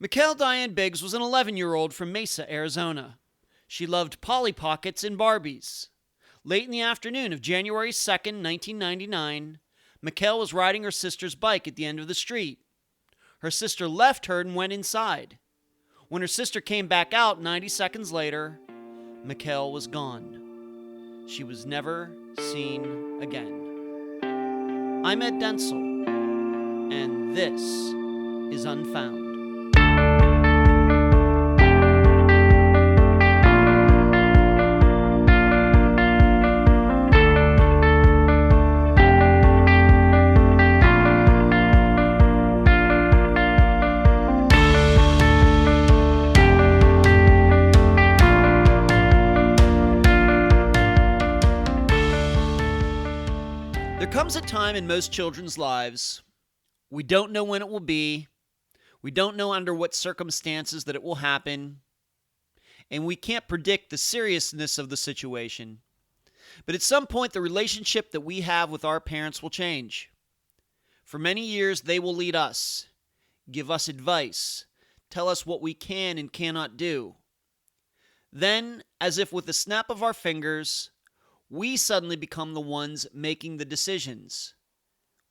Mikelle Diane Biggs was an 11-year-old from Mesa, Arizona. She loved Polly Pockets and Barbies. Late in the afternoon of January 2nd, 1999, Mikelle was riding her sister's bike at the end of the street. Her sister left her and went inside. When her sister came back out 90 seconds later, Mikelle was gone. She was never seen again. I'm Ed Densel, and this is Unfound. There comes a time in most children's lives, we don't know when it will be, we don't know under what circumstances that it will happen, and we can't predict the seriousness of the situation. But at some point, the relationship that we have with our parents will change. For many years, they will lead us, give us advice, tell us what we can and cannot do. Then, as if with the snap of our fingers, we suddenly become the ones making the decisions.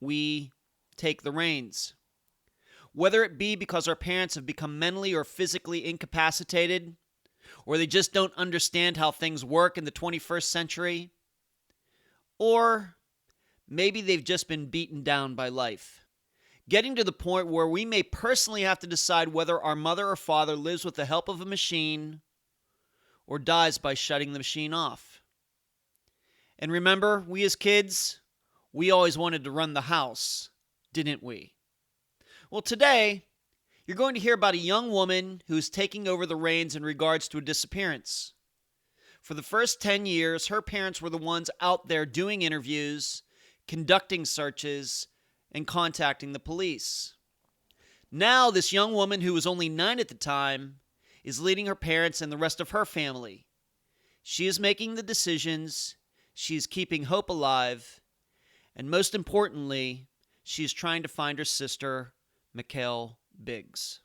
We take the reins. Whether it be because our parents have become mentally or physically incapacitated, or they just don't understand how things work in the 21st century, or maybe they've just been beaten down by life. Getting to the point where we may personally have to decide whether our mother or father lives with the help of a machine or dies by shutting the machine off. And remember, we as kids, we always wanted to run the house, didn't we? Well, today, you're going to hear about a young woman who is taking over the reins in regards to a disappearance. For the first 10 years, her parents were the ones out there doing interviews, conducting searches, and contacting the police. Now, this young woman, who was only 9 at the time, is leading her parents and the rest of her family. She is making the decisions. She's keeping hope alive, and most importantly, she's trying to find her sister, Mikelle Biggs.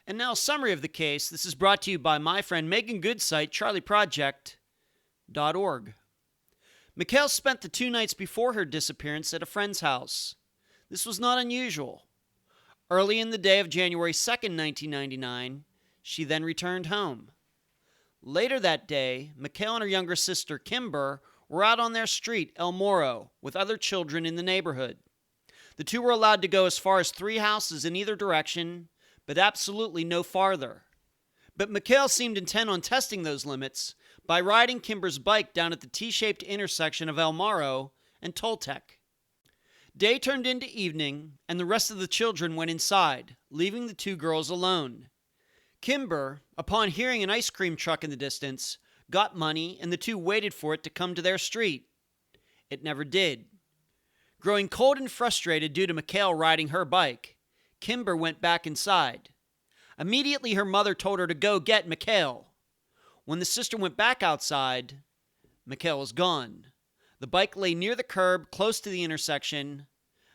And now a summary of the case. This is brought to you by my friend Megan Good's site, charlieproject.org. Mikelle spent the 2 nights before her disappearance at a friend's house. This was not unusual. Early in the day of January 2nd, 1999, she then returned home. Later that day, Mikelle and her younger sister, Kimber, were out on their street, El Moro, with other children in the neighborhood. The two were allowed to go as far as 3 houses in either direction, but absolutely no farther. But Mikelle seemed intent on testing those limits by riding Kimber's bike down at the T-shaped intersection of El Moro and Toltec. Day turned into evening, and the rest of the children went inside, leaving the 2 girls alone. Kimber, upon hearing an ice cream truck in the distance, got money, and the 2 waited for it to come to their street. It never did. Growing cold and frustrated due to Mikelle riding her bike, Kimber went back inside. Immediately, her mother told her to go get Mikelle. When the sister went back outside, Mikelle was gone. The bike lay near the curb, close to the intersection.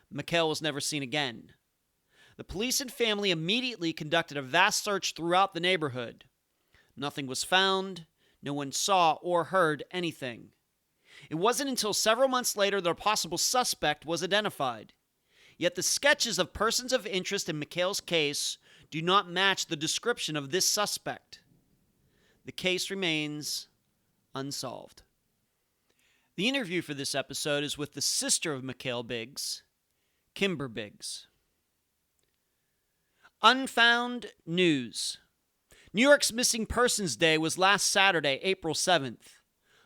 Mikelle was never seen again. The police and family immediately conducted a vast search throughout the neighborhood. Nothing was found. No one saw or heard anything. It wasn't until several months later that a possible suspect was identified. Yet the sketches of persons of interest in Mikelle's case do not match the description of this suspect. The case remains unsolved. The interview for this episode is with the sister of Mikelle Biggs, Kimber Biggs. Unfound news. New York's Missing Persons Day was last Saturday, April 7th.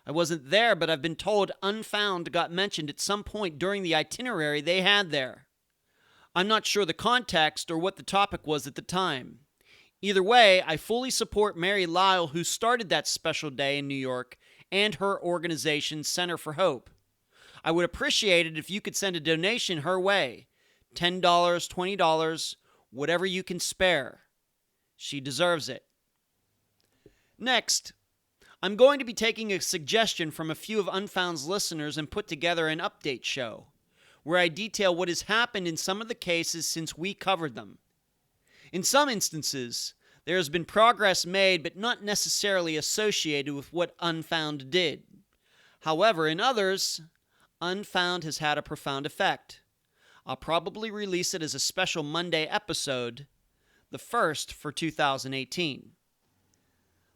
I wasn't there, but I've been told Unfound got mentioned at some point during the itinerary they had there. I'm not sure the context or what the topic was at the time. Either way, I fully support Mary Lyle, who started that special day in New York, and her organization, Center for Hope. I would appreciate it if you could send a donation her way. $10, $20, whatever you can spare. She deserves it. Next, I'm going to be taking a suggestion from a few of Unfound's listeners and put together an update show, where I detail what has happened in some of the cases since we covered them. In some instances, there has been progress made but not necessarily associated with what Unfound did. However, in others, Unfound has had a profound effect. I'll probably release it as a special Monday episode, the first for 2018.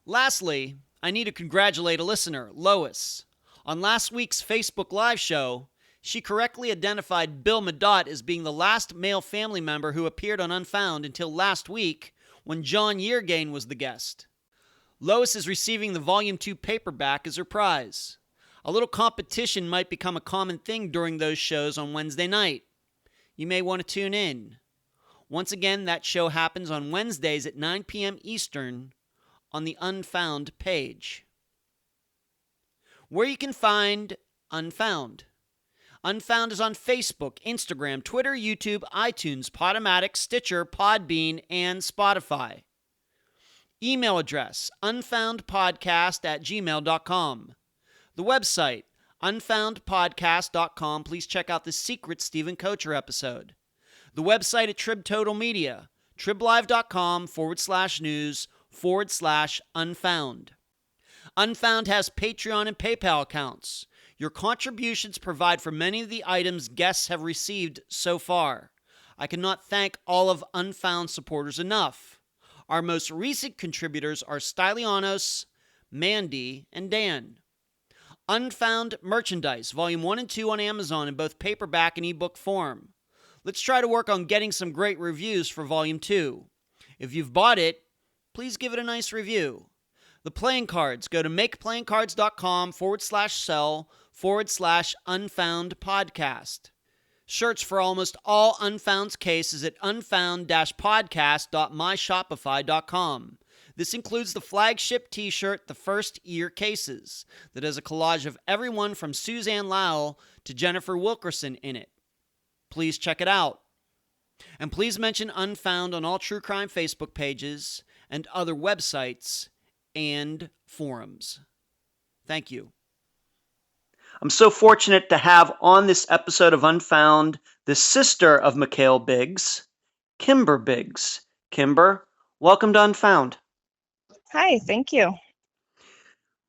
Lastly, I need to congratulate a listener, Lois. On last week's Facebook Live show, she correctly identified Bill Madot as being the last male family member who appeared on Unfound until last week when John Yeargain was the guest. Lois is receiving the Volume 2 paperback as her prize. A little competition might become a common thing during those shows on Wednesday night. You may want to tune in. Once again, that show happens on Wednesdays at 9 p.m. Eastern on the Unfound page. Where you can find Unfound. Unfound is on Facebook, Instagram, Twitter, YouTube, iTunes, Podomatic, Stitcher, Podbean, and Spotify. Email address, unfoundpodcast@gmail.com. The website, unfoundpodcast.com. Please check out the secret Stephen Kocher episode. The website at Trib Total Media, triblive.com/news/unfound. Unfound has Patreon and PayPal accounts. Your contributions provide for many of the items guests have received so far. I cannot thank all of Unfound supporters enough. Our most recent contributors are Stylianos, Mandy, and Dan. Unfound Merchandise, Volume 1 and 2 on Amazon in both paperback and ebook form. Let's try to work on getting some great reviews for Volume 2. If you've bought it, please give it a nice review. The playing cards, go to makeplayingcards.com/sell/Unfound podcast. Shirts for almost all Unfound's cases at unfound-podcast.myshopify.com. This includes the flagship t-shirt, The First Year Cases, that has a collage of everyone from Suzanne Lowell to Jennifer Wilkerson in it. Please check it out. And please mention Unfound on all true crime Facebook pages and other websites and forums. Thank you. I'm so fortunate to have on this episode of Unfound the sister of Mikelle Biggs, Kimber Biggs. Kimber, welcome to Unfound. Hi, thank you.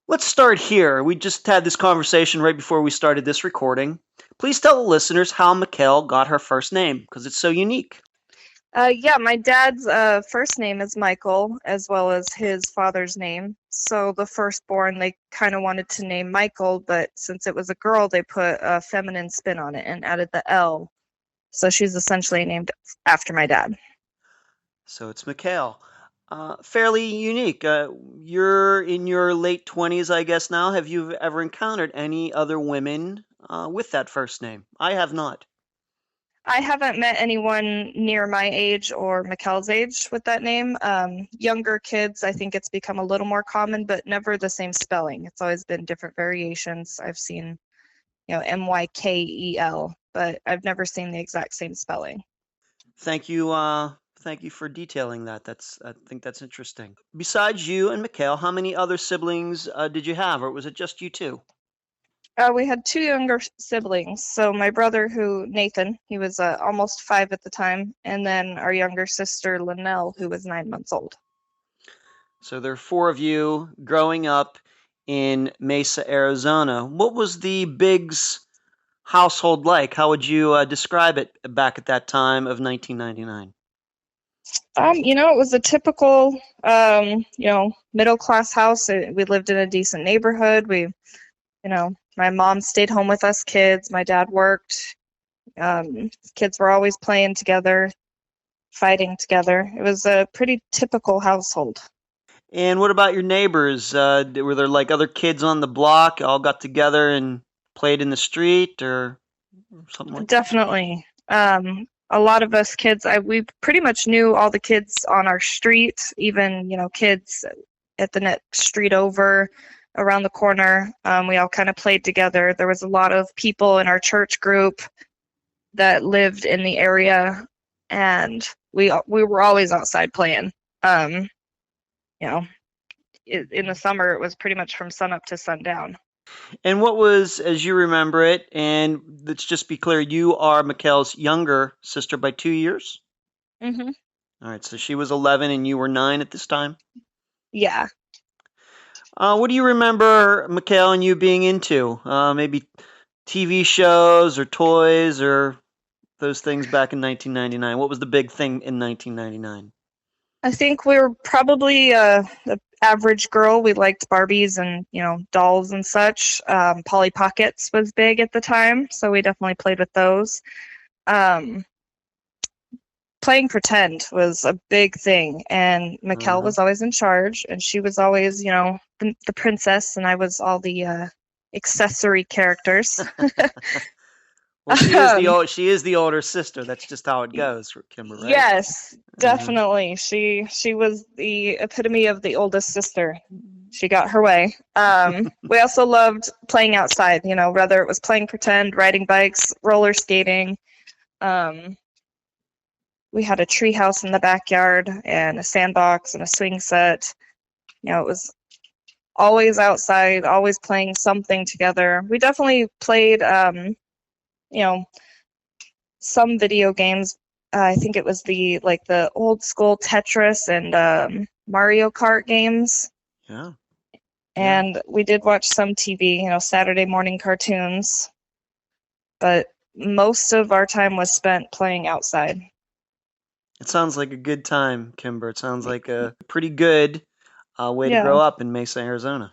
Let's start here. We just had this conversation right before we started this recording. Please tell the listeners how Mikelle got her first name, because it's so unique. My dad's first name is Michael, as well as his father's name. So the firstborn, they kind of wanted to name Michael, but since it was a girl, they put a feminine spin on it and added the L. So she's essentially named after my dad. So it's Mikelle. Fairly unique. You're in your late 20s, I guess, now. Have you ever encountered any other women with that first name? I have not. I haven't met anyone near my age or Mikelle's age with that name. Younger kids, I think it's become a little more common, but never the same spelling. It's always been different variations. I've seen, Mykel, but I've never seen the exact same spelling. Thank you. Thank you for detailing that. I think that's interesting. Besides you and Mikelle, how many other siblings did you have, or was it just you two? We had two younger siblings. So my brother, Nathan, he was almost 5 at the time, and then our younger sister, Linnell, who was 9 months old. So there are 4 of you growing up in Mesa, Arizona. What was the Biggs household like? How would you describe it back at that time of 1999? It was a typical, middle-class house. We lived in a decent neighborhood. My mom stayed home with us kids. My dad worked. Kids were always playing together, fighting together. It was a pretty typical household. And what about your neighbors? Were there like other kids on the block, all got together and played in the street or something like that? Definitely. A lot of us kids, we pretty much knew all the kids on our street, even, kids at the next street over, around the corner. We all kind of played together. There was a lot of people in our church group that lived in the area, and we were always outside playing. In the summer, it was pretty much from sunup to sundown. And what was, as you remember it, and let's just be clear, you are Mikelle's younger sister by 2 years? Mm-hmm. All right, so she was 11 and you were 9 at this time? Yeah. What do you remember, Mikelle, and you being into? Maybe TV shows or toys or those things back in 1999. What was the big thing in 1999? I think we were probably the average girl. We liked Barbies and, dolls and such. Polly Pockets was big at the time, so we definitely played with those. Um, Playing pretend was a big thing, and Mikelle Uh-huh. was always in charge, and she was always, the princess, and I was all the accessory characters. Well, um, she is the older sister. That's just how it goes for Kimber, right? yes, Uh-huh. definitely. She was the epitome of the oldest sister. She got her way. We also loved playing outside, whether it was playing pretend, riding bikes, roller skating. Um, we had a tree house in the backyard and a sandbox and a swing set. It was always outside, always playing something together. We definitely played, you know, some video games. I think it was the old school Tetris and Mario Kart games. Yeah. Yeah. And we did watch some TV, Saturday morning cartoons. But most of our time was spent playing outside. It sounds like a good time, Kimber. It sounds like a pretty good way to Yeah, grow up in Mesa, Arizona.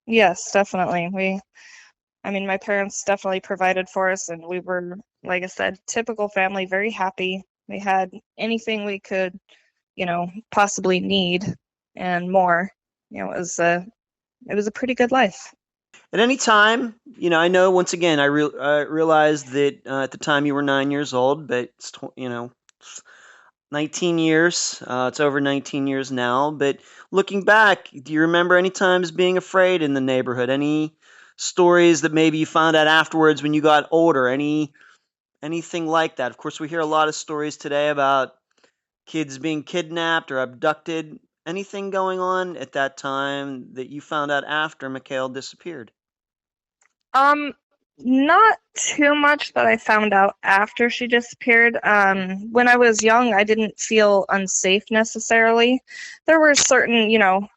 yes, definitely. My parents definitely provided for us, and we were, like I said, typical family, very happy. We had anything we could, possibly need and more. It was a pretty good life. At any time, I know once again, I realized that at the time you were 9 years old, but it's, 19 years. It's over 19 years now. But looking back, do you remember any times being afraid in the neighborhood? Any stories that maybe you found out afterwards when you got older? Anything like that? Of course, we hear a lot of stories today about kids being kidnapped or abducted. Anything going on at that time that you found out after Mikelle disappeared? Um, Not too much that I found out after she disappeared. When I was young, I didn't feel unsafe necessarily. There were certain,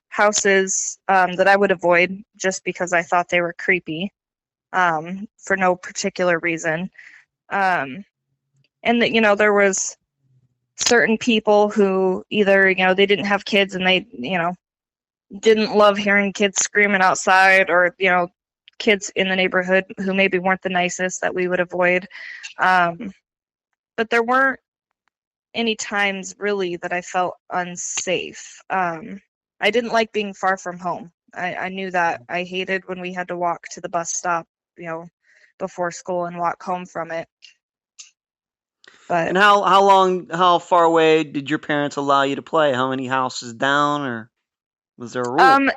houses that I would avoid just because I thought they were creepy, for no particular reason. Um, and that, there was certain people who either, they didn't have kids and they, didn't love hearing kids screaming outside, or kids in the neighborhood who maybe weren't the nicest that we would avoid. um, but there weren't any times really that I felt unsafe. I didn't like being far from home. I knew that. I hated when we had to walk to the bus stop, you know before school and walk home from it. But And how far away did your parents allow you to play? How many houses down, or was there a rule? um,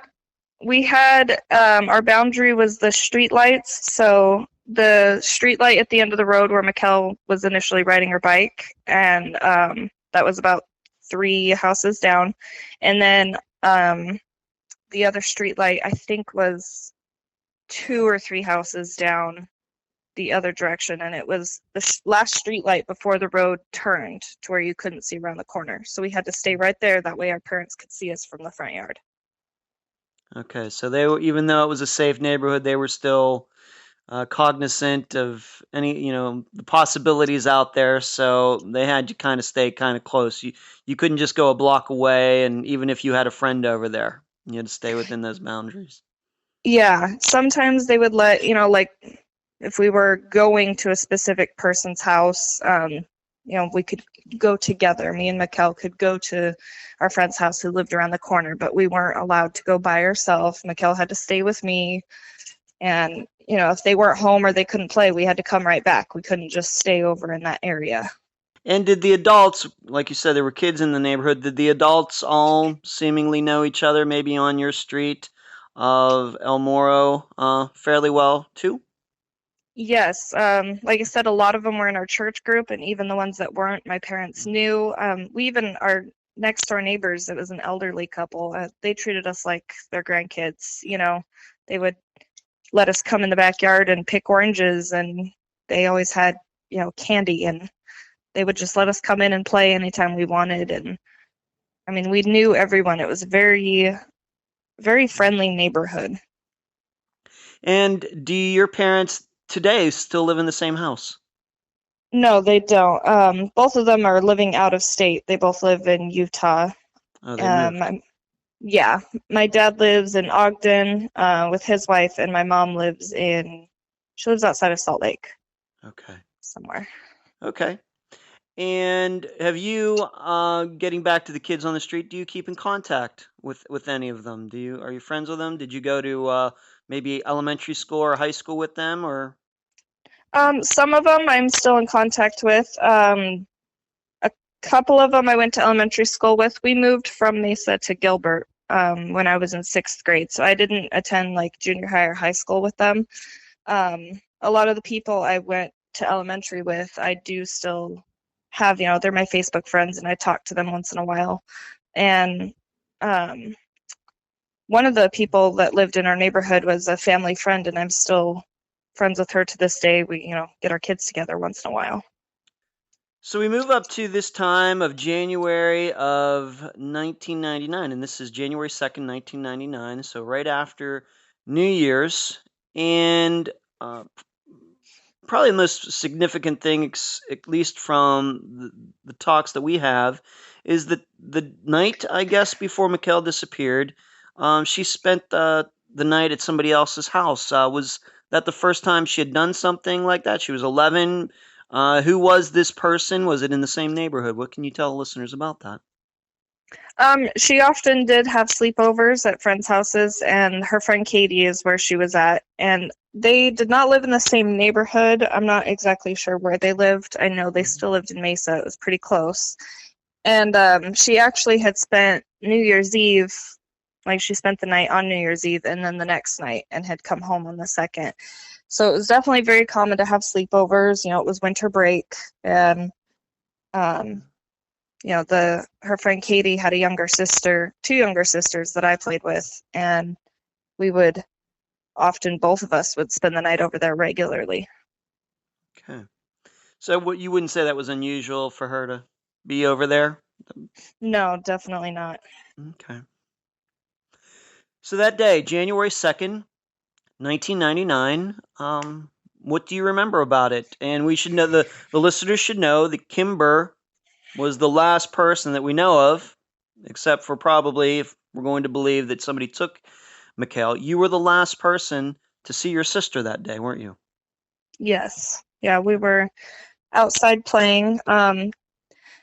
we had, our boundary was the street lights. So the street light at the end of the road where Mikelle was initially riding her bike, and that was about 3 houses down. And then the other street light, I think, was 2 or 3 houses down the other direction, and it was the last street light before the road turned to where you couldn't see around the corner. So we had to stay right there. That way our parents could see us from the front yard. Okay, so they were, even though it was a safe neighborhood, they were still cognizant of any, the possibilities out there. So they had you kind of stay kind of close. You couldn't just go a block away, and even if you had a friend over there, you had to stay within those boundaries. Yeah, sometimes they would let, like if we were going to a specific person's house, we could go together. Me and Mikelle could go to our friend's house who lived around the corner, but we weren't allowed to go by ourselves. Mikelle had to stay with me. And, if they weren't home or they couldn't play, we had to come right back. We couldn't just stay over in that area. And did the adults, like you said, there were kids in the neighborhood, did the adults all seemingly know each other, maybe on your street of El Moro, fairly well too? Yes, like I said, a lot of them were in our church group, and even the ones that weren't, my parents knew. Our next door neighbors, it was an elderly couple. They treated us like their grandkids. They would let us come in the backyard and pick oranges, and they always had, candy, and they would just let us come in and play anytime we wanted. And I mean, we knew everyone. It was a very, very friendly neighborhood. And do your parents today still live in the same house? No, they don't. Both of them are living out of state. They both live in Utah. Oh, they moved. Yeah, my dad lives in Ogden with his wife, and my mom she lives outside of Salt Lake Okay. somewhere. Okay. And have you, getting back to the kids on the street, do you keep in contact with any of them? Are you friends with them? Did you go to maybe elementary school or high school with them, or? Some of them I'm still in contact with. A couple of them I went to elementary school with. We moved from Mesa to Gilbert when I was in 6th grade, so I didn't attend like junior high or high school with them. A lot of the people I went to elementary with, I do still have, they're my Facebook friends, and I talk to them once in a while. And one of the people that lived in our neighborhood was a family friend, and I'm still friends with her to this day. We, get our kids together once in a while. So we move up to this time of January of 1999, and this is January 2nd, 1999, so right after New Year's. And probably the most significant thing, at least from the talks that we have, is that the night, I guess, before Mikelle disappeared, she spent the night at somebody else's house. Was that the first time she had done something like that? She was 11. Who was this person? Was it in the same neighborhood? What can you tell the listeners about that? She often did have sleepovers at friends' houses, and her friend Katie is where she was at. And they did not live in the same neighborhood. I'm not exactly sure where they lived. I know they still lived in Mesa. It was pretty close. And she actually had spent New Year's Eve, like she spent the night on New Year's Eve and then the next night, and had come home on the 2nd. So it was definitely very common to have sleepovers. It was winter break, and her friend Katie had two younger sisters that I played with, and we would often, both of us would spend the night over there regularly. Okay. So you wouldn't say that was unusual for her to be over there? No, definitely not. Okay. So that day, January 2nd, 1999, what do you remember about it? And we should know, the listeners should know that Kimber was the last person that we know of, except for probably, if we're going to believe that somebody took Mikelle, you were the last person to see your sister that day, weren't you? Yes. Yeah, we were outside playing.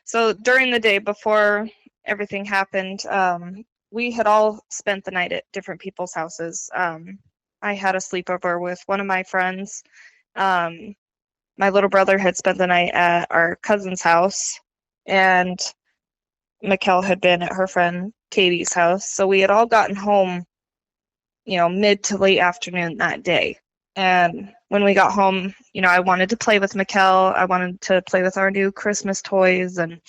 So during the day before everything happened, we had all spent the night at different people's houses. I had a sleepover with one of my friends. My little brother had spent the night at our cousin's house, and Mikelle had been at her friend Katie's house. So we had all gotten home, mid to late afternoon that day. And when we got home, I wanted to play with Mikelle. I wanted to play with our new Christmas toys, and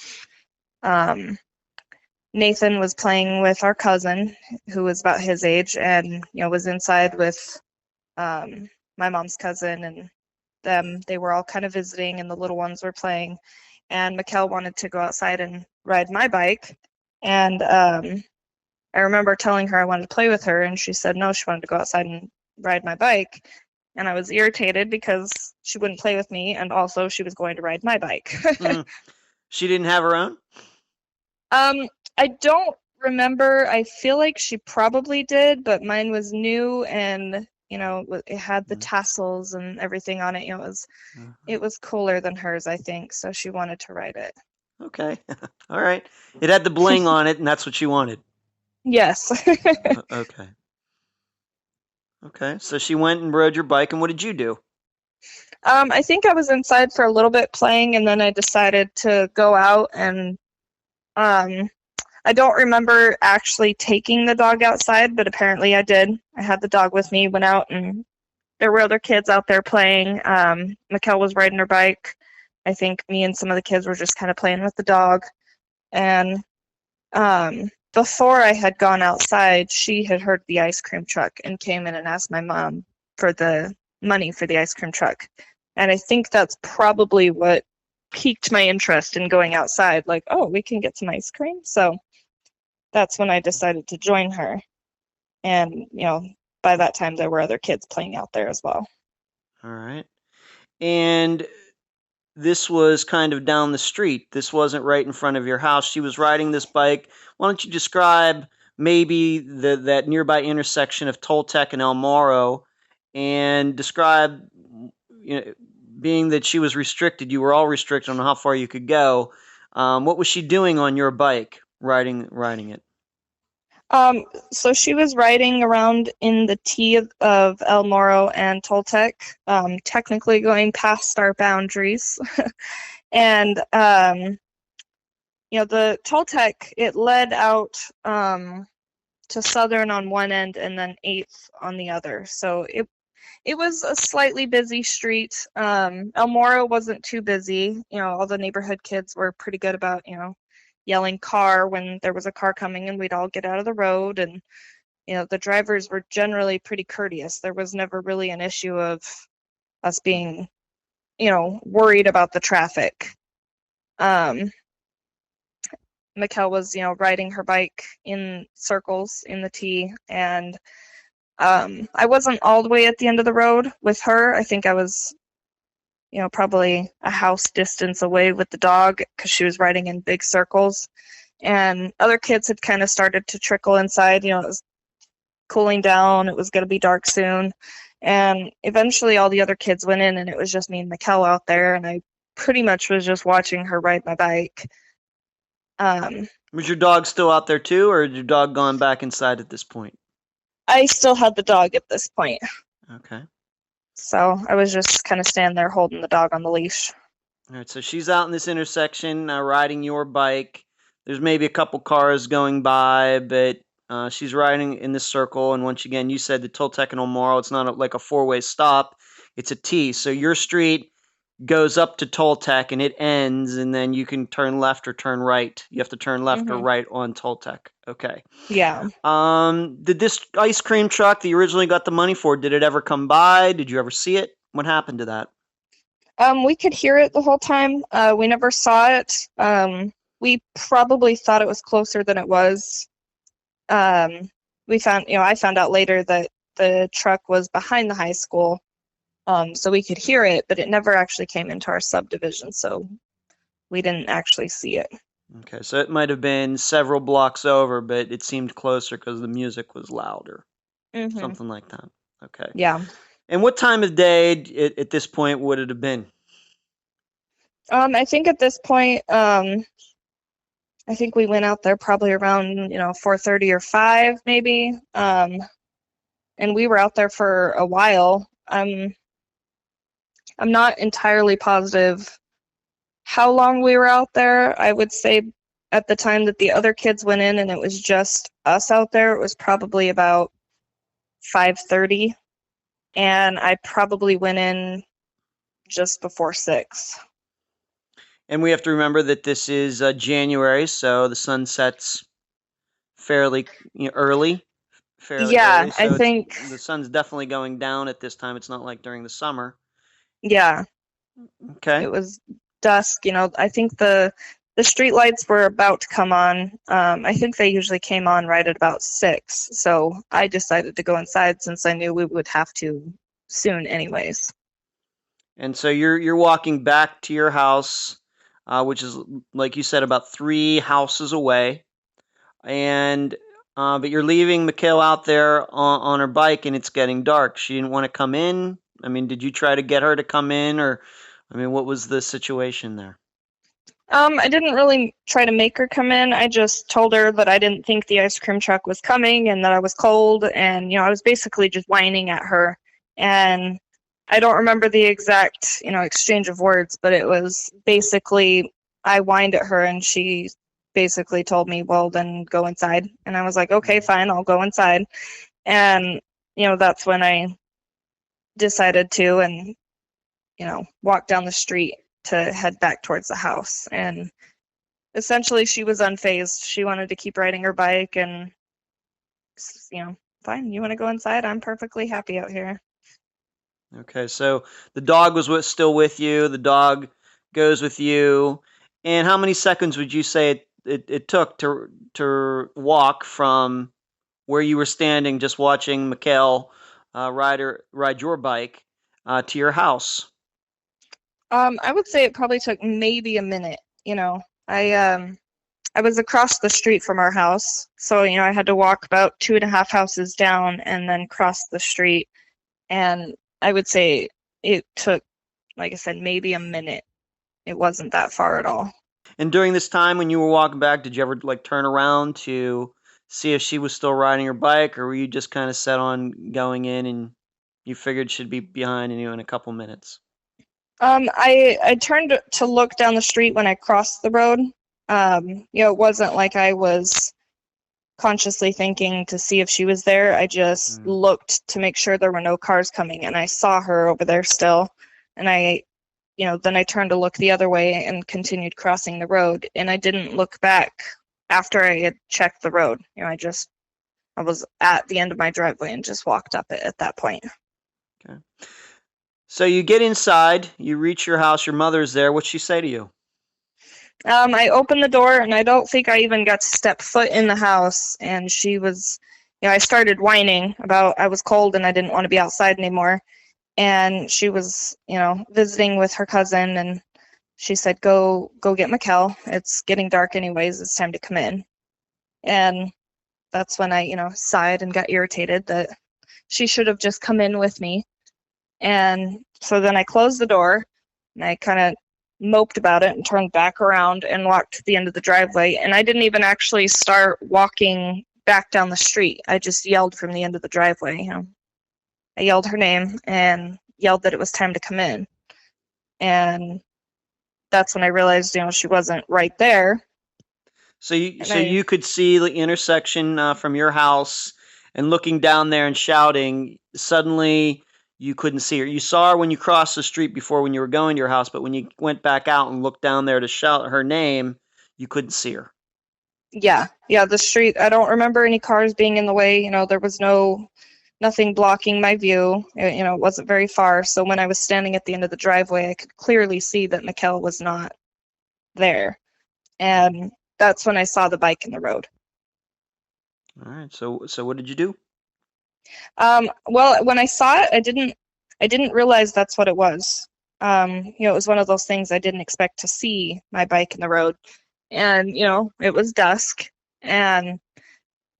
Nathan was playing with our cousin, who was about his age, and was inside with my mom's cousin and them. They were all kind of visiting, and the little ones were playing. And Mikelle wanted to go outside and ride my bike, and I remember telling her I wanted to play with her, and she said no, she wanted to go outside and ride my bike. And I was irritated because she wouldn't play with me, and also she was going to ride my bike. She didn't have her own? I don't remember. I feel like she probably did, but mine was new, and it had the tassels and everything on it. It was cooler than hers, I think, so she wanted to ride it. Okay. All right. It had the bling on it, and that's what she wanted. Yes. Okay. Okay. So she went and rode your bike, and what did you do? I think I was inside for a little bit playing, and then I decided to go out, and I don't remember actually taking the dog outside, but apparently I did. I had the dog with me, went out, and there were other kids out there playing. Mikelle was riding her bike. I think me and some of the kids were just kind of playing with the dog. And before I had gone outside, she had heard the ice cream truck and came in and asked my mom for the money for the ice cream truck. And I think that's probably what piqued my interest in going outside, like, oh, we can get some ice cream. So that's when I decided to join her. And, by that time there were other kids playing out there as well. All right. And this was kind of down the street. This wasn't right in front of your house. She was riding this bike. Why don't you describe maybe that nearby intersection of Toltec and El Moro, and describe, being that she was restricted, you were all restricted on how far you could go. What was she doing on your bike, riding it? So she was riding around in the T of El Moro and Toltec, technically going past our boundaries. And, the Toltec, it led out to Southern on one end and then 8th on the other. So it was a slightly busy street. El Moro wasn't too busy. All the neighborhood kids were pretty good about, yelling car when there was a car coming, and we'd all get out of the road. And the drivers were generally pretty courteous. There was never really an issue of us being worried about the traffic. Mikelle was riding her bike in circles in the T, and I wasn't all the way at the end of the road with her. I think I was probably a house distance away with the dog, because she was riding in big circles. And other kids had kind of started to trickle inside. It was cooling down. It was going to be dark soon. And eventually all the other kids went in, and it was just me and Mikelle out there. And I pretty much was just watching her ride my bike. Was your dog still out there too, or had your dog gone back inside at this point? I still had the dog at this point. Okay. So I was just kind of standing there holding the dog on the leash. All right, so she's out in this intersection riding your bike. There's maybe a couple cars going by, but she's riding in this circle. And once again, you said the Toltec and El Moro, it's not like a four-way stop. It's a T. So your street goes up to Toltec and it ends, and then you can turn left or turn right. You have to turn left or right on Toltec. Okay. Yeah. Did this ice cream truck that you originally got the money for, did it ever come by? Did you ever see it? What happened to that? We could hear it the whole time. We never saw it. We probably thought it was closer than it was. I found out later that the truck was behind the high school. So we could hear it, but it never actually came into our subdivision, so we didn't actually see it. Okay, so it might have been several blocks over, but it seemed closer because the music was louder. Something like that. Okay. Yeah. And what time of day at this point would it have been? I think at this point, I think we went out there probably around 4:30 or 5 maybe. And we were out there for a while. I'm not entirely positive how long we were out there. I would say at the time that the other kids went in and it was just us out there, it was probably about 5:30, and I probably went in just before 6. And we have to remember that this is January, so the sun sets fairly early. Yeah, so I think the sun's definitely going down at this time. It's not like during the summer. Yeah. Okay. It was dusk. I think the street lights were about to come on. I think they usually came on right at about 6. So I decided to go inside since I knew we would have to soon anyways. And so you're walking back to your house, which is, like you said, about 3 houses away. And but you're leaving Mikelle out there on her bike, and it's getting dark. She didn't want to come in. I mean, did you try to get her to come in, or what was the situation there? I didn't really try to make her come in. I just told her that I didn't think the ice cream truck was coming and that I was cold, and I was basically just whining at her. And I don't remember the exact exchange of words, but it was basically I whined at her and she basically told me, well, then go inside. And I was like, okay, fine, I'll go inside. And that's when I decided to and walk down the street to head back towards the house. And essentially she was unfazed. She wanted to keep riding her bike, and fine, you want to go inside? I'm perfectly happy out here. Okay, so the dog was still with you. The dog goes with you. And how many seconds would you say it took to walk from where you were standing just watching Mikelle ride your bike to your house? I would say it probably took maybe a minute. I was across the street from our house, so I had to walk about 2.5 houses down and then cross the street. And I would say it took, like I said, maybe a minute. It wasn't that far at all. And during this time when you were walking back, did you ever like turn around to see if she was still riding her bike, or were you just kind of set on going in and you figured she'd be behind you in a couple minutes? I turned to look down the street when I crossed the road. It wasn't like I was consciously thinking to see if she was there. I just looked to make sure there were no cars coming, and I saw her over there still. And then I turned to look the other way and continued crossing the road, and I didn't look back after I had checked the road. I was at the end of my driveway and just walked up it at that point. Okay. So you get inside, you reach your house, your mother's there. What'd she say to you? I opened the door, and I don't think I even got to step foot in the house, and she was, I started whining about I was cold and I didn't want to be outside anymore. And she was, visiting with her cousin, and she said, go get Mikelle. It's getting dark anyways. It's time to come in. And that's when I, sighed and got irritated that she should have just come in with me. And so then I closed the door, and I kind of moped about it and turned back around and walked to the end of the driveway. And I didn't even actually start walking back down the street. I just yelled from the end of the driveway. I yelled her name and yelled that it was time to come in. And that's when I realized, she wasn't right there. So you could see the intersection from your house, and looking down there and shouting, suddenly you couldn't see her. You saw her when you crossed the street before when you were going to your house, but when you went back out and looked down there to shout her name, you couldn't see her. Yeah, the street, I don't remember any cars being in the way. There was nothing blocking my view. It wasn't very far. So when I was standing at the end of the driveway, I could clearly see that Mikelle was not there. And that's when I saw the bike in the road. All right. So what did you do? Well, when I saw it, I didn't realize that's what it was. It was one of those things I didn't expect to see my bike in the road. And, it was dusk, and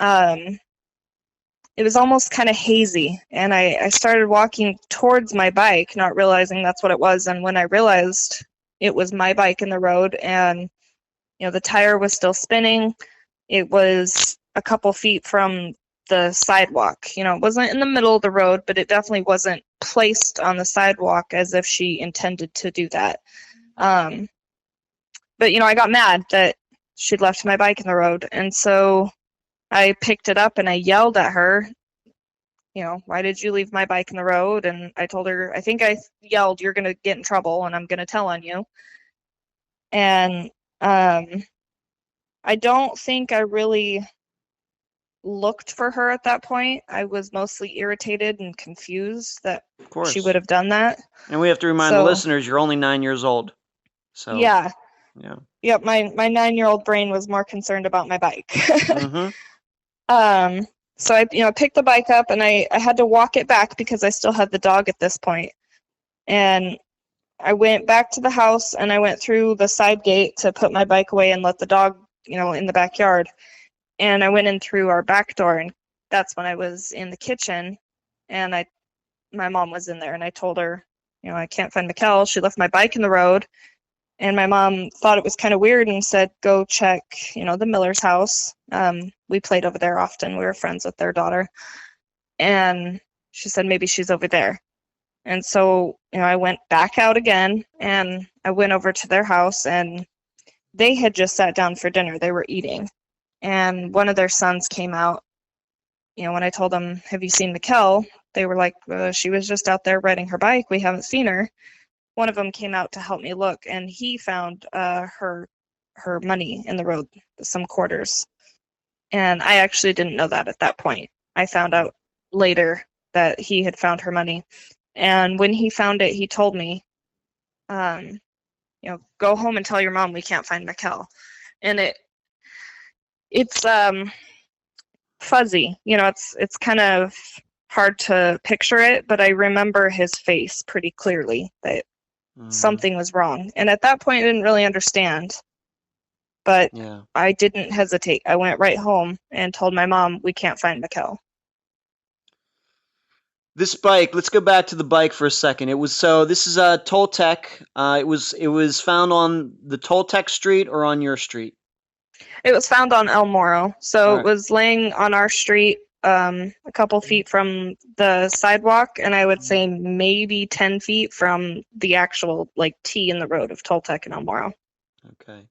it was almost kind of hazy. And I started walking towards my bike, not realizing that's what it was. And when I realized it was my bike in the road, and, the tire was still spinning, it was a couple feet from the sidewalk. It wasn't in the middle of the road, but it definitely wasn't placed on the sidewalk as if she intended to do that. But, I got mad that she'd left my bike in the road. And so I picked it up and I yelled at her, why did you leave my bike in the road? And I told her, I think I yelled, you're going to get in trouble and I'm going to tell on you. And I don't think I really looked for her at that point. I was mostly irritated and confused that she would have done that. And we have to remind the listeners, you're only 9 years old. So yeah. Yeah. My 9-year-old brain was more concerned about my bike. Mm-hmm. So I picked the bike up, and I had to walk it back because I still had the dog at this point. And I went back to the house, and I went through the side gate to put my bike away and let the dog, in the backyard. And I went in through our back door, and that's when I was in the kitchen, and my mom was in there, and I told her, I can't find Mikelle. She left my bike in the road. And my mom thought it was kind of weird and said, go check, the Miller's house. We played over there often. We were friends with their daughter. And she said, maybe she's over there. And so, I went back out again, and I went over to their house, and they had just sat down for dinner. They were eating. And one of their sons came out. When I told them, have you seen Mikelle? They were like, she was just out there riding her bike. We haven't seen her. One of them came out to help me look, and he found her money in the road, some quarters. And I actually didn't know that at that point. I found out later that he had found her money. And when he found it, he told me, go home and tell your mom we can't find Mikelle. And it's fuzzy. It's kind of hard to picture it, but I remember his face pretty clearly that something was wrong. And at that point, I didn't really understand. But Yeah. I didn't hesitate. I went right home and told my mom we can't find Mikelle. This bike, let's go back to the bike for a second. This is a Toltec. It was found on the Toltec street or on your street? It was found on El Moro. So All right. it was laying on our street, a couple feet from the sidewalk, and I would say maybe 10 feet from the actual T in the road of Toltec and El Moro. Okay.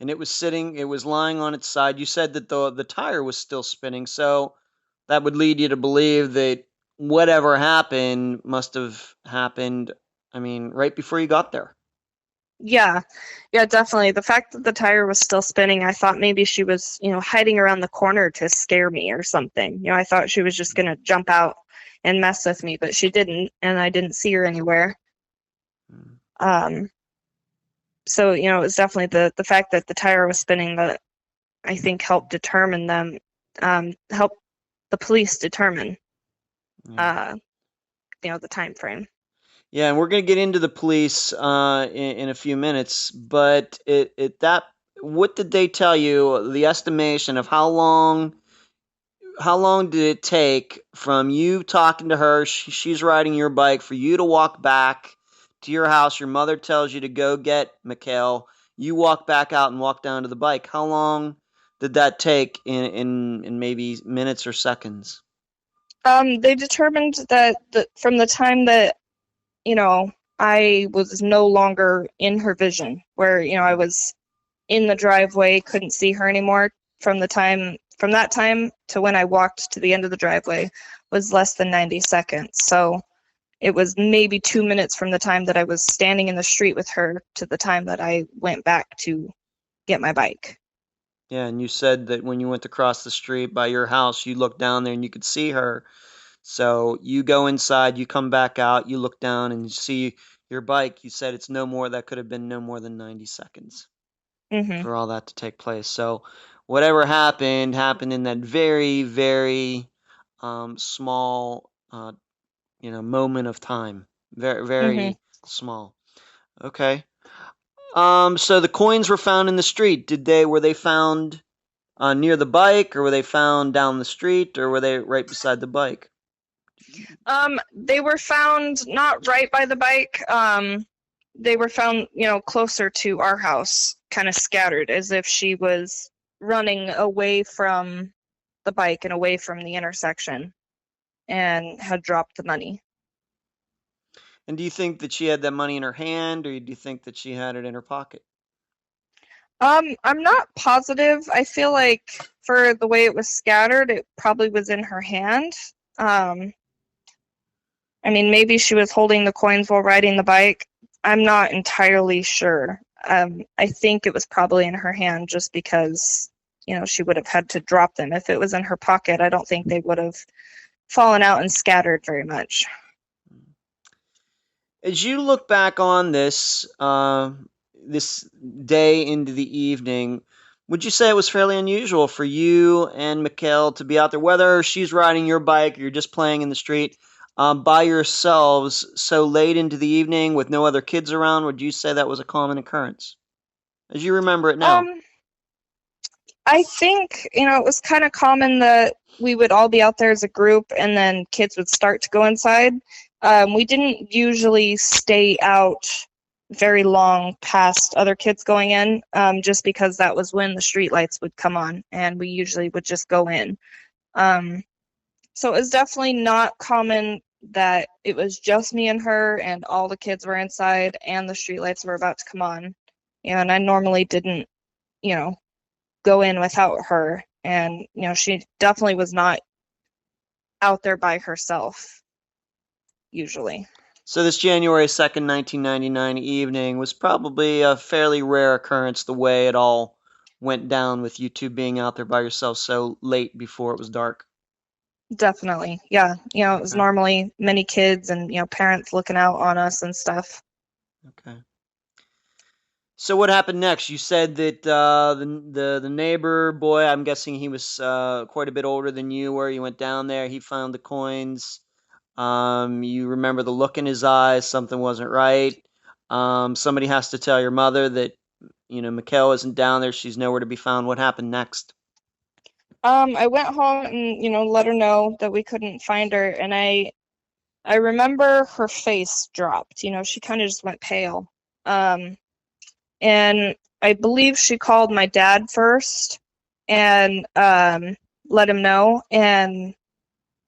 And it was lying on its side. You said that the tire was still spinning, so that would lead you to believe that whatever happened must have happened, right before you got there. Yeah, definitely. The fact that the tire was still spinning, I thought maybe she was, hiding around the corner to scare me or something. I thought she was just going to jump out and mess with me, but she didn't, and I didn't see her anywhere. So, it was definitely the fact that the tire was spinning that I think helped determine help the police determine, the time frame. Yeah, and we're going to get into the police in a few minutes, but what did they tell you, the estimation of how long did it take from you talking to her, she's riding your bike, for you to walk back to your house, your mother tells you to go get Mikelle, you walk back out and walk down to the bike? How long did that take in maybe minutes or seconds? They determined that from the time that I was no longer in her vision, where I was in the driveway, couldn't see her anymore, from that time to when I walked to the end of the driveway was less than 90 seconds. So it was maybe 2 minutes from the time that I was standing in the street with her to the time that I went back to get my bike. Yeah, and you said that when you went across the street by your house, you looked down there and you could see her. So you go inside, you come back out, you look down and you see your bike. You said that could have been no more than 90 seconds for all that to take place. So whatever happened in that very, very small, moment of time. Very, very small. Okay. So the coins were found in the street. Were they found near the bike, or were they found down the street, or were they right beside the bike? They were found not right by the bike. They were found, closer to our house, kind of scattered, as if she was running away from the bike and away from the intersection and had dropped the money. And do you think that she had that money in her hand, or do you think that she had it in her pocket? I'm not positive. I feel like for the way it was scattered, it probably was in her hand. Maybe she was holding the coins while riding the bike. I'm not entirely sure. I think it was probably in her hand just because, she would have had to drop them. If it was in her pocket, I don't think they would have fallen out and scattered very much. As you look back on this day into the evening, would you say it was fairly unusual for you and Mikelle to be out there, whether she's riding your bike or you're just playing in the street, by yourselves so late into the evening with no other kids around? Would you say that was a common occurrence, as you remember it now? I think, it was kind of common that we would all be out there as a group and then kids would start to go inside. We didn't usually stay out very long past other kids going in, just because that was when the street lights would come on and we usually would just go in. So it was definitely not common that it was just me and her and all the kids were inside and the streetlights were about to come on. And I normally didn't, go in without her. And, she definitely was not out there by herself, usually. So this January 2nd, 1999 evening was probably a fairly rare occurrence, the way it all went down with you two being out there by yourself so late before it was dark. Definitely. Yeah. It was normally many kids and, parents looking out on us and stuff. Okay. So what happened next? You said that the neighbor boy, I'm guessing he was quite a bit older than you were. You went down there, he found the coins. You remember the look in his eyes, something wasn't right. Somebody has to tell your mother that, Mikelle isn't down there, she's nowhere to be found. What happened next? I went home and, let her know that we couldn't find her, and I remember her face dropped. She kind of just went pale. And I believe she called my dad first and let him know, and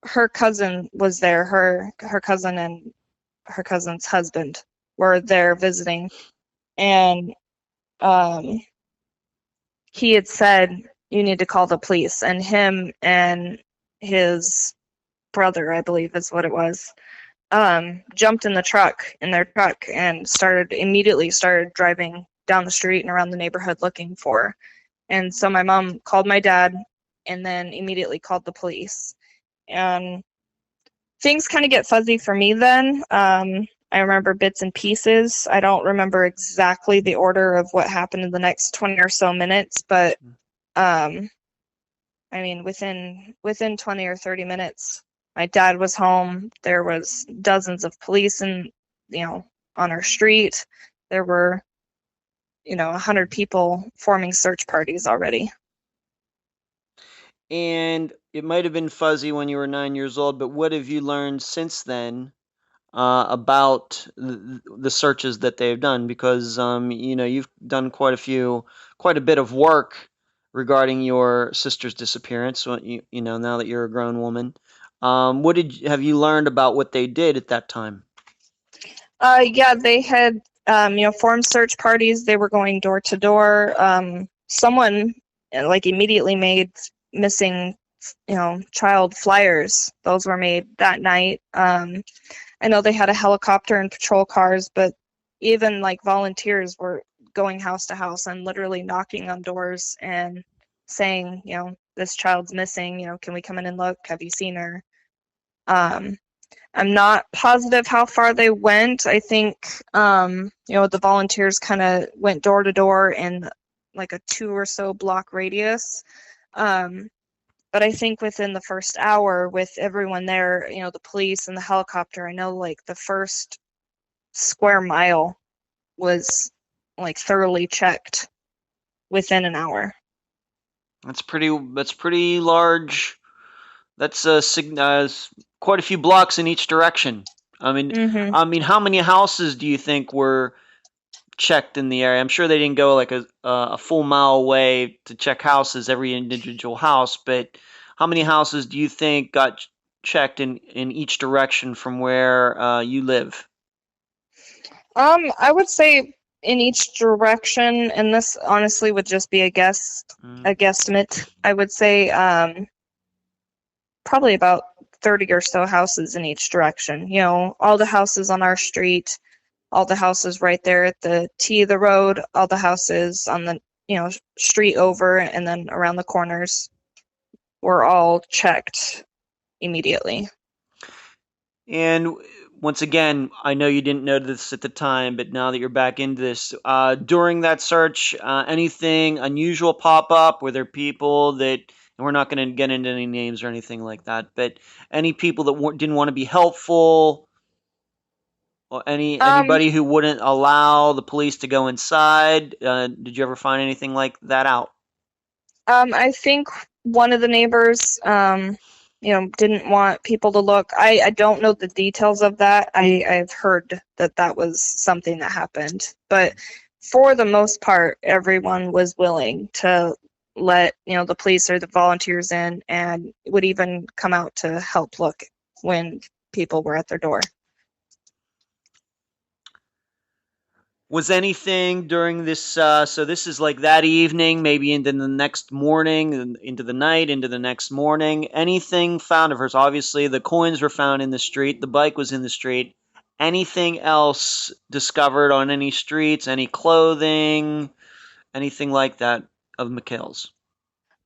her cousin was there. Her cousin and her cousin's husband were there visiting, and he had said, you need to call the police, and him and his brother, I believe is what it was, jumped in their truck and immediately started driving down the street and around the neighborhood looking for her. And so my mom called my dad and then immediately called the police. And things kind of get fuzzy for me then. I remember bits and pieces. I don't remember exactly the order of what happened in the next 20 or so minutes, but I mean, within 20 or 30 minutes, my dad was home. There was dozens of police and, on our street. There were, 100 people forming search parties already. And it might have been fuzzy when you were 9 years old, but what have you learned since then about the searches that they've done? Because you've done quite a bit of work regarding your sister's disappearance. Now that you're a grown woman, what have you learned about what they did at that time? Yeah, they had formed search parties. They were going door to door. Someone immediately made missing child flyers. Those were made that night. I know they had a helicopter and patrol cars, but even volunteers were going house to house and literally knocking on doors and saying, this child's missing, can we come in and look? Have you seen her? I'm not positive how far they went. I think, the volunteers kind of went door to door in a 2 or so block radius. But I think within the first hour with everyone there, the police and the helicopter, I know the first square mile was thoroughly checked within an hour. That's pretty large. That's quite a few blocks in each direction. I mean, how many houses do you think were checked in the area? I'm sure they didn't go a full mile away to check houses, every individual house, but how many houses do you think got checked in each direction from where you live? I would say in each direction, and this honestly would just be a guesstimate. I would say probably about 30 or so houses in each direction. All the houses on our street, all the houses right there at the T of the road, all the houses on the street over, and then around the corners were all checked immediately. And once again, I know you didn't know this at the time, but now that you're back into this, during that search, anything unusual pop up? Were there people that, and we're not going to get into any names or anything like that, but any people that didn't want to be helpful, or anybody who wouldn't allow the police to go inside? Did you ever find anything like that out? I think one of the neighbors, didn't want people to look. I don't know the details of that. I've heard that was something that happened. But for the most part, everyone was willing to let, the police or the volunteers in, and would even come out to help look when people were at their door. Was anything during this, so this is that evening, maybe into the next morning, into the night, into the next morning, anything found of hers? Obviously, the coins were found in the street, the bike was in the street. Anything else discovered on any streets, any clothing, anything like that of Mikelle's?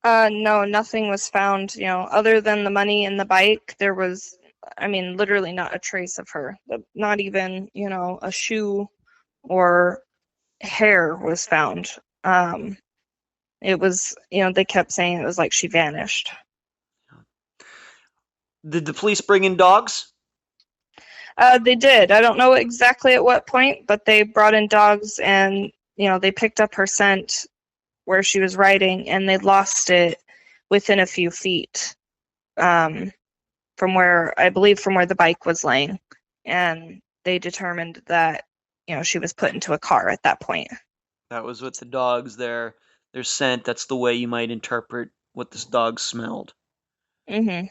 No, nothing was found, other than the money and the bike. There was, literally not a trace of her. Not even, a shoe or hair was found. It was, they kept saying it was like she vanished. Did the police bring in dogs? They did. I don't know exactly at what point, but they brought in dogs and, they picked up her scent where she was riding, and they lost it within a few feet from where the bike was laying. And they determined that, she was put into a car at that point. That was with the dogs, their scent. That's the way you might interpret what this dog smelled. Mm-hmm.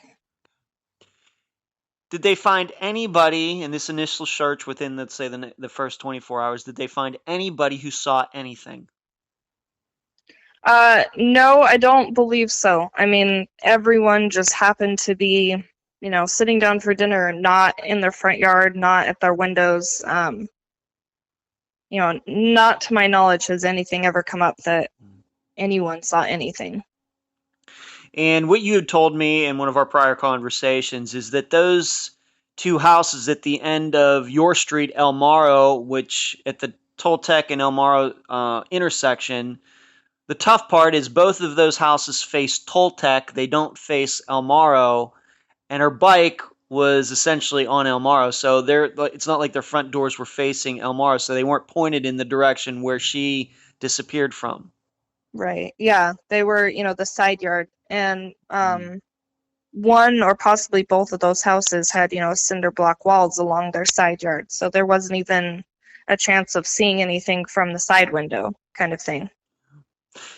Did they find anybody in this initial search within, let's say, the first 24 hours? Did they find anybody who saw anything? No, I don't believe so. I mean, everyone just happened to be, sitting down for dinner, not in their front yard, not at their windows. Not to my knowledge has anything ever come up that anyone saw anything. And what you had told me in one of our prior conversations is that those two houses at the end of your street, El Morro, which at the Toltec and El Morro intersection, the tough part is both of those houses face Toltec. They don't face El Morro, and her bike was essentially on El Morro. So it's not like their front doors were facing El Morro, so they weren't pointed in the direction where she disappeared from. Right. Yeah, they were, the side yard. And one or possibly both of those houses had, cinder block walls along their side yard. So there wasn't even a chance of seeing anything from the side window kind of thing.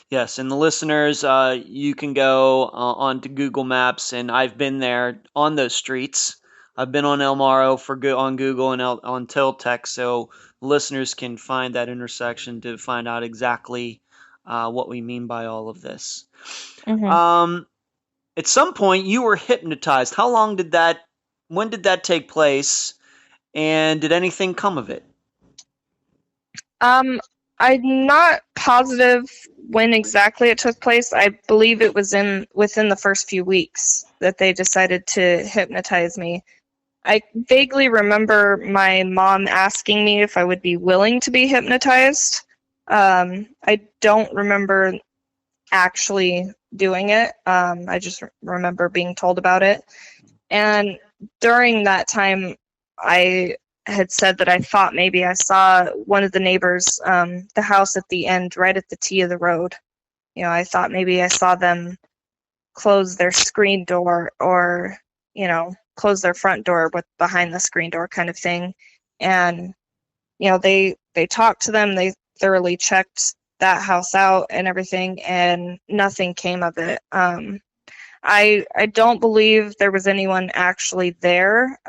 Yes, and the listeners, you can go onto Google Maps, and I've been there on those streets. I've been on El Morro on Google and on Toltec, so listeners can find that intersection to find out exactly what we mean by all of this. Mm-hmm. At some point, you were hypnotized. When did that take place, and did anything come of it? I'm not positive when exactly it took place. I believe it was within the first few weeks that they decided to hypnotize me. I vaguely remember my mom asking me if I would be willing to be hypnotized. I don't remember actually doing it. I just remember being told about it. And during that time, I had said that I thought maybe I saw one of the neighbors, the house at the end, right at the T of the road. I thought maybe I saw them close their screen door or, close their front door with behind the screen door kind of thing. And, they talked to them. They thoroughly checked that house out and everything, and nothing came of it. I don't believe there was anyone actually there.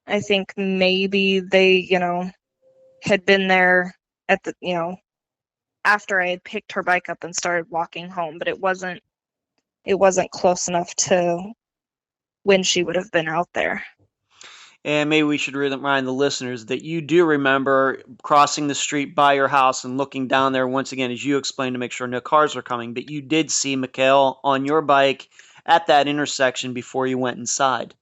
I think maybe they, had been there at the, after I had picked her bike up and started walking home, but it wasn't close enough to when she would have been out there. And maybe we should remind the listeners that you do remember crossing the street by your house and looking down there once again, as you explained, to make sure no cars were coming. But you did see Mikelle on your bike at that intersection before you went inside.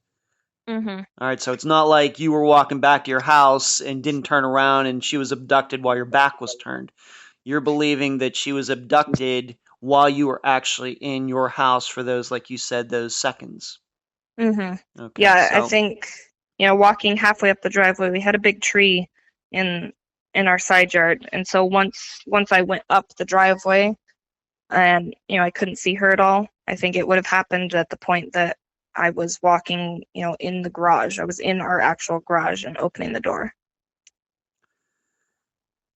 Mm-hmm. All right, so it's not like you were walking back to your house and didn't turn around and she was abducted while your back was turned. You're believing that she was abducted while you were actually in your house for those, like you said, those seconds. Mm-hmm. Okay, Yeah, so I think, walking halfway up the driveway, we had a big tree in our side yard, and so once I went up the driveway and I couldn't see her at all, I think it would have happened at the point that I was walking, in the garage. I was in our actual garage and opening the door.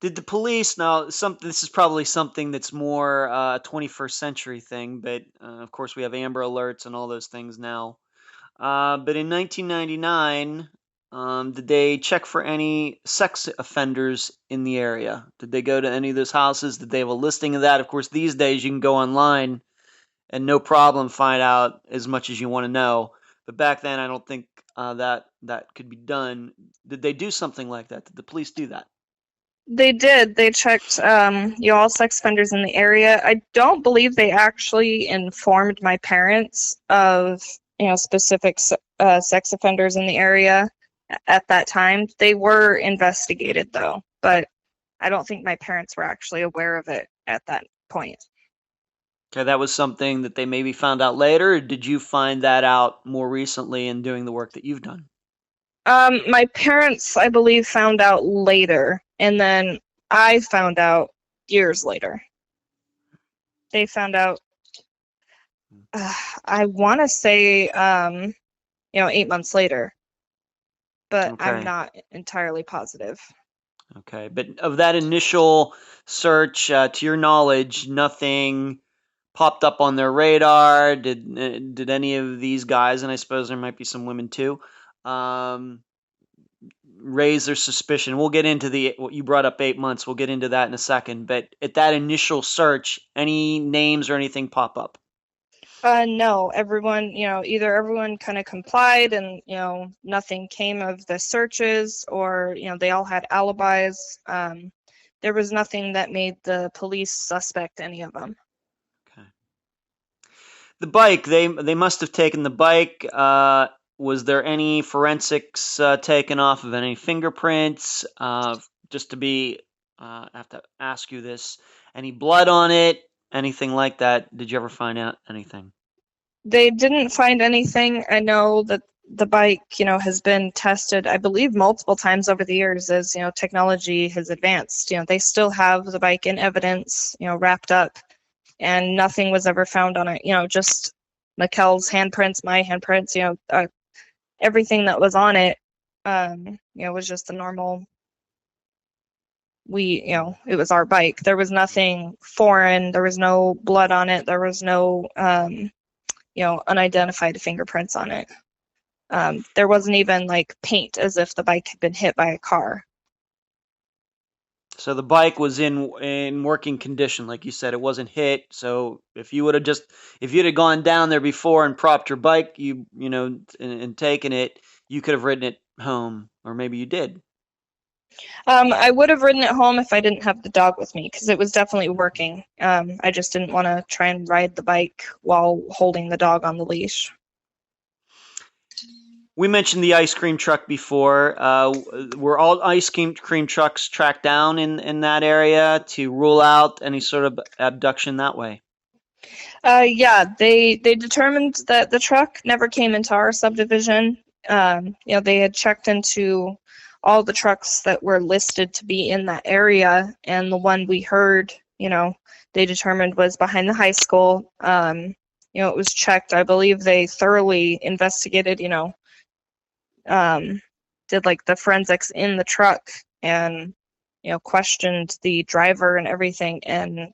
did the police now? This is probably something that's more 21st century thing, but of course we have Amber Alerts and all those things now. But in 1999, did they check for any sex offenders in the area? Did they go to any of those houses? Did they have a listing of that? Of course, these days you can go online and no problem find out as much as you want to know. But back then, I don't think that could be done. Did they do something like that? Did the police do that? They did. They checked, all sex offenders in the area. I don't believe they actually informed my parents of, specific sex offenders in the area at that time. They were investigated, though. But I don't think my parents were actually aware of it at that point. Okay, that was something that they maybe found out later, or did you find that out more recently in doing the work that you've done? My parents, I believe, found out later, and then I found out years later. They found out, I want to say, 8 months later, but I'm Okay. not entirely positive. Okay, but of that initial search, to your knowledge, nothing popped up on their radar. Did any of these guys, and I suppose there might be some women too, um, raise their suspicion? We'll get into what you brought up, 8 months. We'll get into that in a second. But at that initial search, any names or anything pop up? No, everyone, either everyone kind of complied and, nothing came of the searches, or, they all had alibis. There was nothing that made the police suspect any of them. Okay. The bike, they must have taken the bike. Was there any forensics taken off of any fingerprints? Just to be, I have to ask you this: any blood on it? Anything like that? Did you ever find out anything? They didn't find anything. I know that the bike, has been tested, I believe, multiple times over the years as, technology has advanced. They still have the bike in evidence, wrapped up, and nothing was ever found on it. Just Mikelle's handprints, my handprints, everything that was on it, was just the normal. It was our bike. There was nothing foreign. There was no blood on it. There was no, unidentified fingerprints on it. There wasn't even like paint, as if the bike had been hit by a car. So the bike was in working condition, like you said. It wasn't hit. So if you'd have gone down there before and propped your bike, and taken it, you could have ridden it home, or maybe you did. I would have ridden it home if I didn't have the dog with me, because it was definitely working. I just didn't want to try and ride the bike while holding the dog on the leash. We mentioned the ice cream truck before. Were all ice cream trucks tracked down in that area to rule out any sort of abduction that way? Yeah, they determined that the truck never came into our subdivision. They had checked into all the trucks that were listed to be in that area, and the one we heard, they determined was behind the high school. It was checked. I believe they thoroughly investigated, did like the forensics in the truck, and, questioned the driver and everything. And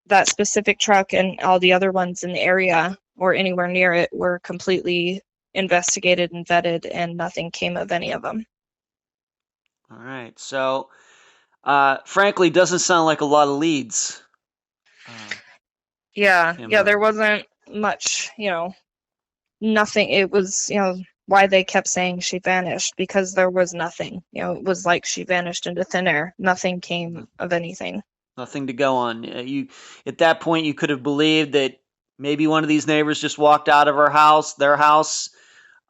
that specific truck and all the other ones in the area or anywhere near it were completely investigated and vetted, and nothing came of any of them. All right. So, frankly, doesn't sound like a lot of leads. Yeah, Kimber. there wasn't much, nothing. It was, why they kept saying she vanished, because there was nothing. It was like she vanished into thin air. Nothing came of anything. Nothing to go on. At that point, you could have believed that maybe one of these neighbors just walked out of their house,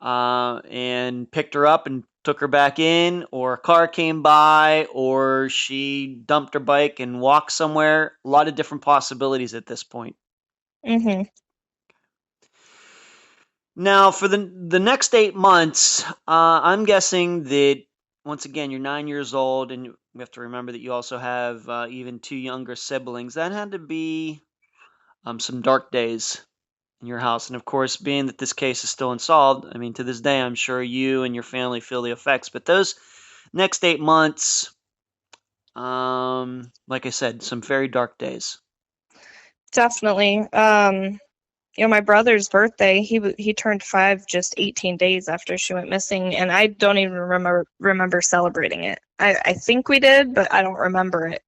and picked her up and took her back in, or a car came by, or she dumped her bike and walked somewhere. A lot of different possibilities at this point. Mm-hmm. Now, for the next 8 months, I'm guessing that, once again, you're 9 years old, and we have to remember that you also have even two younger siblings. That had to be some dark days in your house. And of course, being that this case is still unsolved, I mean, to this day, I'm sure you and your family feel the effects. But those next 8 months, like I said, some very dark days. Definitely. My brother's birthday, he turned 5 just 18 days after she went missing, and I don't even remember celebrating it. I think we did, but I don't remember it.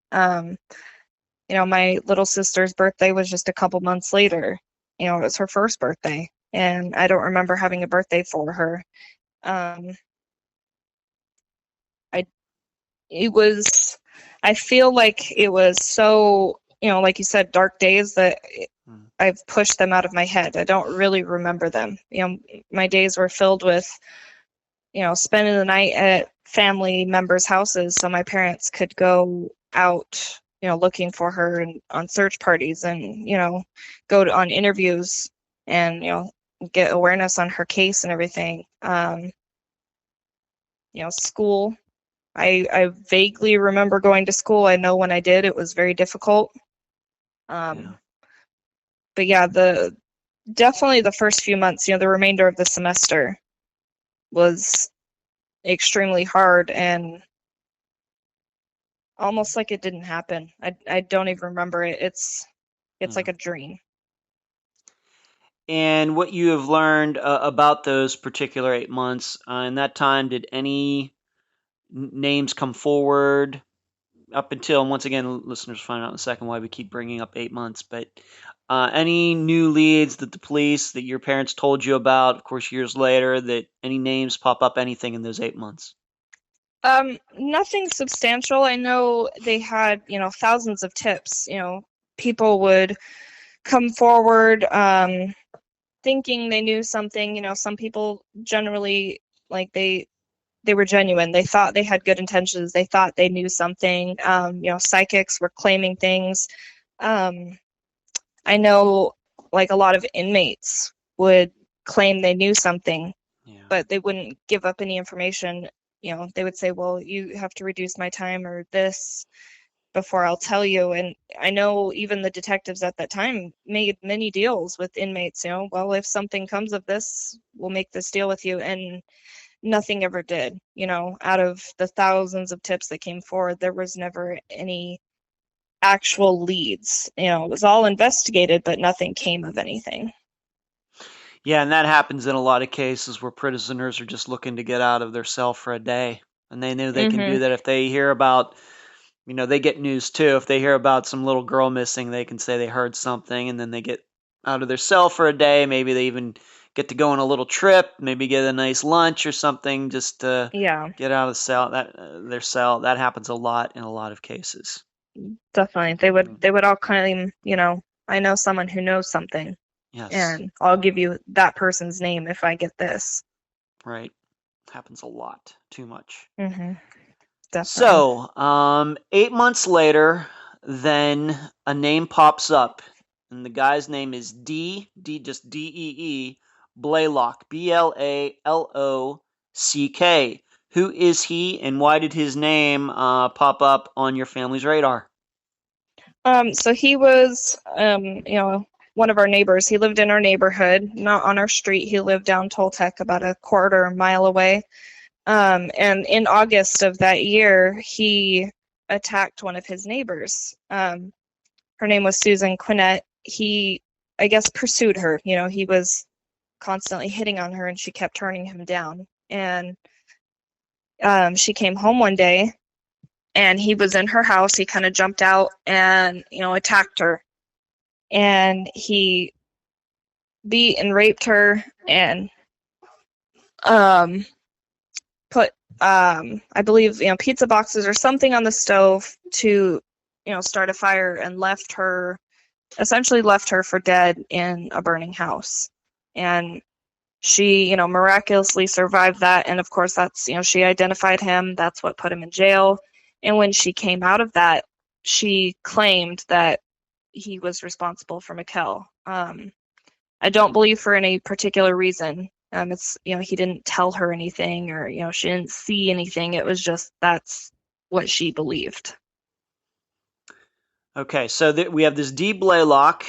My little sister's birthday was just a couple months later. It was her first birthday, and I don't remember having a birthday for her. I feel like it was so, like you said, dark days that I've pushed them out of my head. I don't really remember them. My days were filled with spending the night at family members' houses so my parents could go out, looking for her and on search parties and, on interviews and, get awareness on her case and everything. School. I vaguely remember going to school. I know when I did, it was very difficult. But yeah, definitely the first few months, the remainder of the semester was extremely hard and almost like it didn't happen. I don't even remember it. It's like a dream. And what you have learned about those particular 8 months, in that time, did any names come forward up until, and once again, listeners find out in a second why we keep bringing up 8 months, but any new leads that the police, that your parents told you about, of course, years later, that any names pop up, anything in those 8 months? Nothing substantial. I know they had, thousands of tips. People would come forward thinking they knew something. Some people generally, like, they were genuine. They thought they had good intentions. They thought they knew something. Psychics were claiming things. I know, like, a lot of inmates would claim they knew something, but they wouldn't give up any information. They would say, well, you have to reduce my time or this before I'll tell you. And I know even the detectives at that time made many deals with inmates, well, if something comes of this, we'll make this deal with you. And nothing ever did. Out of the thousands of tips that came forward, there was never any actual leads. It was all investigated, but nothing came of anything. Yeah, and that happens in a lot of cases where prisoners are just looking to get out of their cell for a day. And they know they can do that if they hear about, they get news too. If they hear about some little girl missing, they can say they heard something, and then they get out of their cell for a day. Maybe they even get to go on a little trip, maybe get a nice lunch or something, just to get out of the cell. Their cell. That happens a lot in a lot of cases. Definitely, they would all claim, I know someone who knows something. Yes. And I'll give you that person's name if I get this. Right. Happens a lot. Too much. Definitely. So, 8 months later, then a name pops up, and the guy's name is just D-E-E, Blaylock, B-L-A-L-O-C-K. Who is he, and why did his name pop up on your family's radar? So he was, one of our neighbors. He lived in our neighborhood, not on our street. He lived down Toltec, about a quarter mile away. And in August of that year, he attacked one of his neighbors. Her name was Susan Quinnett. He, I guess, pursued her. He was constantly hitting on her, and she kept turning him down. And she came home one day, and he was in her house. He kind of jumped out and, attacked her. And he beat and raped her and put, I believe, pizza boxes or something on the stove to, start a fire, and essentially left her for dead in a burning house. And she, miraculously survived that. And of course, that's, she identified him. That's what put him in jail. And when she came out of that, she claimed that he was responsible for Mikelle. I don't believe for any particular reason. It's, he didn't tell her anything, or, she didn't see anything. It was just, that's what she believed. Okay, so we have this Dee Blaylock,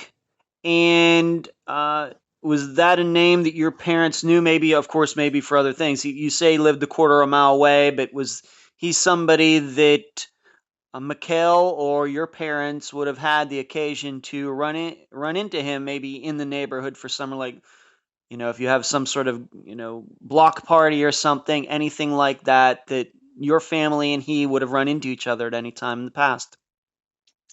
and was that a name that your parents knew? Maybe, of course, maybe for other things. You say he lived a quarter of a mile away, but was he somebody that Mikelle or your parents would have had the occasion to run into him, maybe in the neighborhood for summer, like, if you have some sort of, block party or something, anything like that, that your family and he would have run into each other at any time in the past?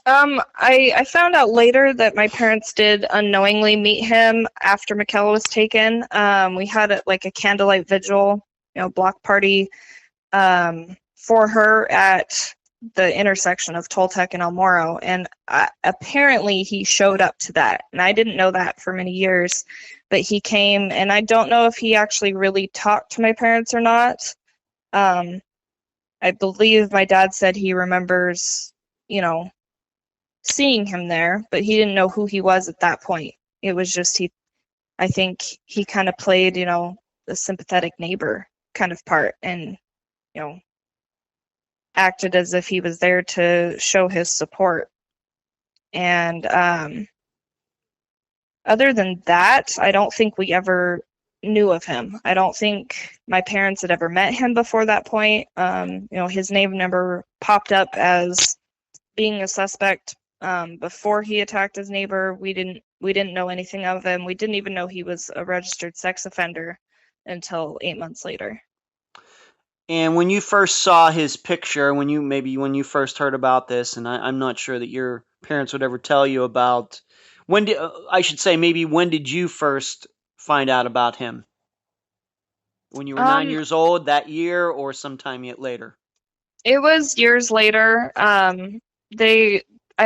I found out later that my parents did unknowingly meet him after Mikelle was taken. We had a candlelight vigil, block party, for her at the intersection of Toltec and El Moro, and apparently he showed up to that, and I didn't know that for many years, but he came, and I don't know if he actually really talked to my parents or not. I believe my dad said he remembers, seeing him there, but he didn't know who he was at that point. It was just I think he kind of played, the sympathetic neighbor kind of part, and, acted as if he was there to show his support. And other than that, I don't think we ever knew of him. I don't think my parents had ever met him before that point. His name never popped up as being a suspect before he attacked his neighbor. We didn't know anything of him. We didn't even know he was a registered sex offender until 8 months later. And when you first saw his picture, when you first heard about this, and I'm not sure that your parents would ever tell you about, when did you first find out about him? When you were 9 years old, that year, or sometime yet later? It was years later. I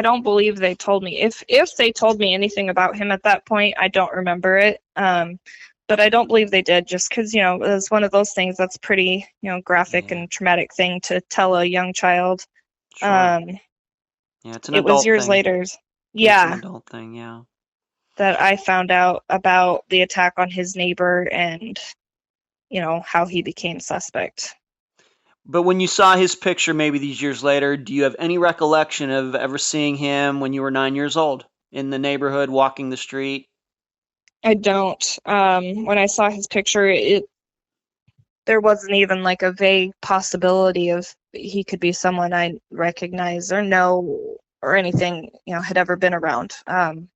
don't believe they told me. If they told me anything about him at that point, I don't remember it. But I don't believe they did, just because, it was one of those things that's pretty, graphic and traumatic thing to tell a young child. Sure. Yeah, it's an adult thing. It was years later. Yeah. It's an adult thing, yeah. That I found out about the attack on his neighbor and, how he became suspect. But when you saw his picture maybe these years later, do you have any recollection of ever seeing him when you were 9 years old in the neighborhood, walking the street? I don't. When I saw his picture, there wasn't even like a vague possibility of he could be someone I recognize or know or anything, had ever been around. When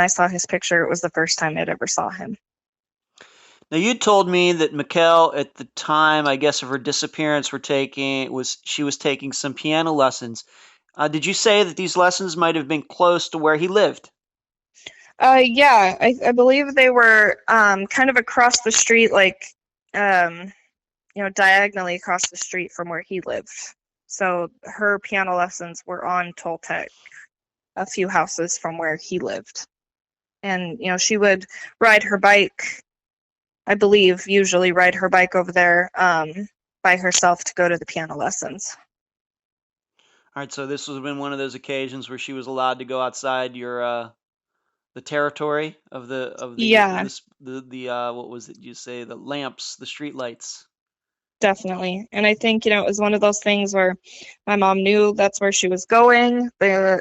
I saw his picture, it was the first time I'd ever saw him. Now, you told me that Mikelle, at the time, I guess, of her disappearance, she was taking some piano lessons. Did you say that these lessons might have been close to where he lived? Yeah, I believe they were kind of across the street, like, diagonally across the street from where he lived. So her piano lessons were on Toltec, a few houses from where he lived. And, she would ride her bike, I believe, usually ride her bike over there by herself to go to the piano lessons. All right, so this would have been one of those occasions where she was allowed to go outside the territory of the what was it you say, the lamps, the street lights. Definitely. And I think, it was one of those things where my mom knew that's where she was going. The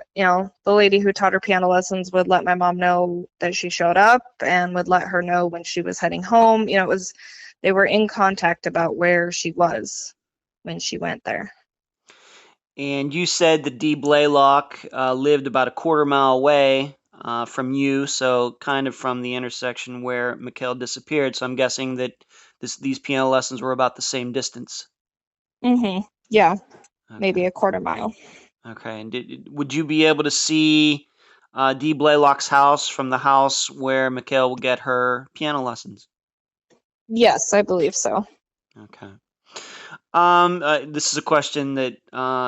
lady who taught her piano lessons would let my mom know that she showed up and would let her know when she was heading home. They were in contact about where she was when she went there. And you said that Dee Blaylock lived about a quarter mile away from you, so kind of from the intersection where Mikelle disappeared. So I'm guessing that these piano lessons were about the same distance. Mm-hmm. Yeah, okay. Maybe a quarter mile. Okay. And would you be able to see Dee Blaylock's house from the house where Mikelle would get her piano lessons? Yes, I believe so. Okay. This is a question that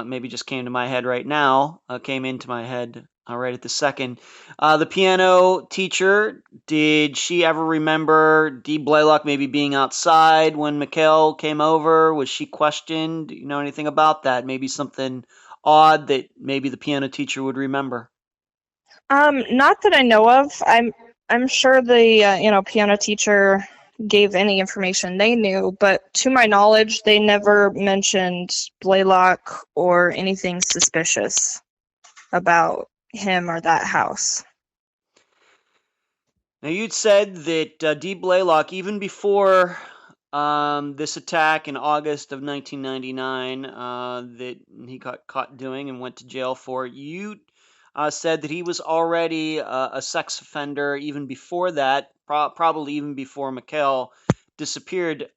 maybe just came to my head right now. Came into my head right at the second. The piano teacher, did she ever remember Dee Blaylock maybe being outside when Mikelle came over? Was she questioned? Do you know anything about that? Maybe something odd that maybe the piano teacher would remember? Not that I know of. I'm sure the piano teacher gave any information they knew, but to my knowledge, they never mentioned Blaylock or anything suspicious about him or that house. Now, you'd said that Dee Blaylock, even before this attack in August of 1999 that he got caught doing and went to jail for, you said that he was already a sex offender even before that, probably even before Mikelle disappeared.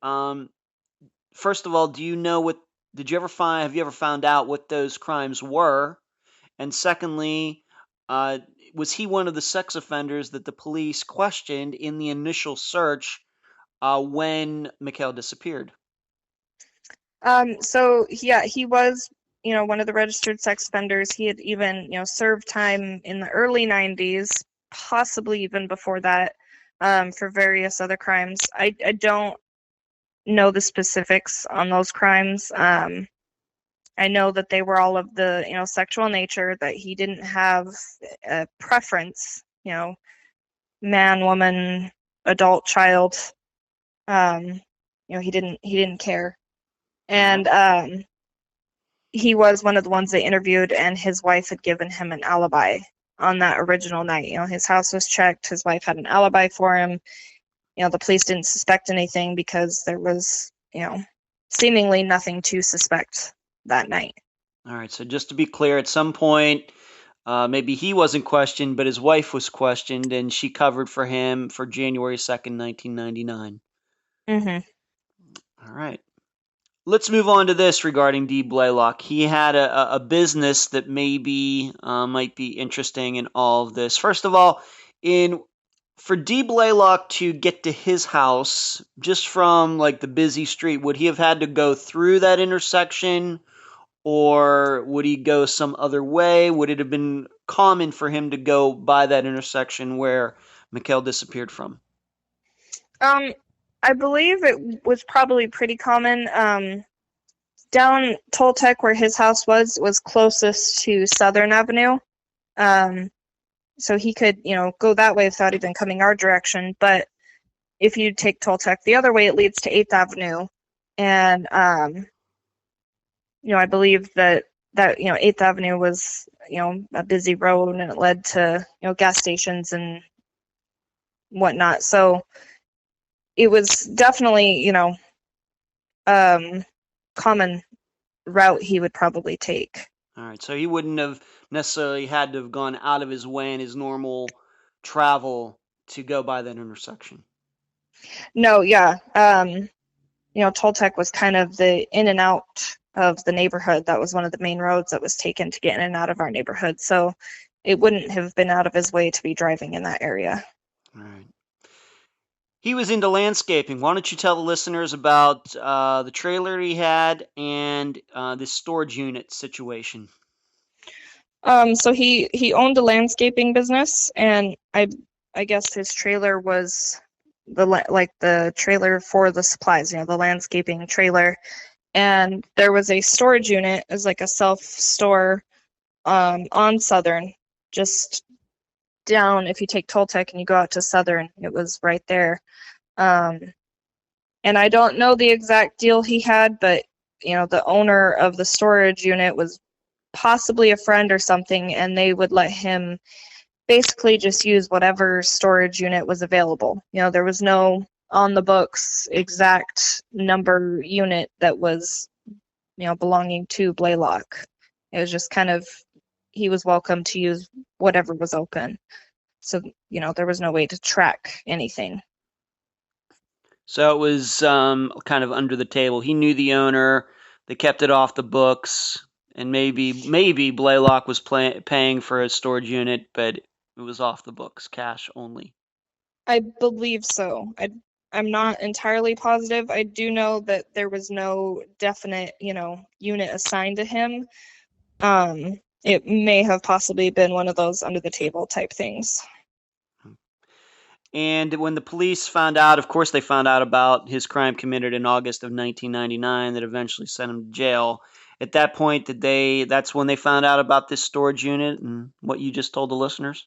First of all, have you ever found out what those crimes were? And secondly, was he one of the sex offenders that the police questioned in the initial search when Mikelle disappeared? So yeah, he was, one of the registered sex offenders. He had even, served time in the early 90s, possibly even before that, for various other crimes. I don't know the specifics on those crimes. I know that they were all of the, sexual nature, that he didn't have a preference, man, woman, adult, child. He didn't care. And he was one of the ones they interviewed, and his wife had given him an alibi on that original night. His house was checked, his wife had an alibi for him. The police didn't suspect anything because there was, seemingly nothing to suspect that night. All right, so just to be clear, at some point, maybe he wasn't questioned, but his wife was questioned, and she covered for him for January 2nd, 1999. Mm-hmm. All right. Let's move on to this regarding Dee Blaylock. He had a business that maybe might be interesting in all of this. First of all, for Dee Blaylock to get to his house just from like the busy street, would he have had to go through that intersection, or would he go some other way? Would it have been common for him to go by that intersection where Mikelle disappeared from? I believe it was probably pretty common. Down Toltec, where his house was closest to Southern Avenue. So he could, go that way without even coming our direction. But if you take Toltec the other way, it leads to 8th Avenue. And, I believe that 8th Avenue was, a busy road, and it led to, gas stations and whatnot. So it was definitely, common route he would probably take. All right, so he wouldn't have necessarily had to have gone out of his way in his normal travel to go by that intersection. No, yeah. Toltec was kind of the in and out of the neighborhood. That was one of the main roads that was taken to get in and out of our neighborhood. So it wouldn't have been out of his way to be driving in that area. All right. He was into landscaping. Why don't you tell the listeners about the trailer he had and this storage unit situation? So he owned a landscaping business, and I guess his trailer was the trailer for the supplies, the landscaping trailer. And there was a storage unit, as like a self-store on Southern, just down. If you take Toltec and you go out to Southern, it was right there. And I don't know the exact deal he had, but the owner of the storage unit was possibly a friend or something, and they would let him basically just use whatever storage unit was available. There was no on the books exact number unit that was belonging to Blaylock. It was just kind of, he was welcome to use whatever was open. So there was no way to track anything. So it was kind of under the table. He knew the owner. They kept it off the books, and maybe Blaylock was paying for a storage unit, but it was off the books, cash only. I believe so. I'm not entirely positive. I do know that there was no definite, unit assigned to him. It may have possibly been one of those under the table type things. And when the police found out, of course, they found out about his crime committed in August of 1999 that eventually sent him to jail. At that point, that's when they found out about this storage unit and what you just told the listeners?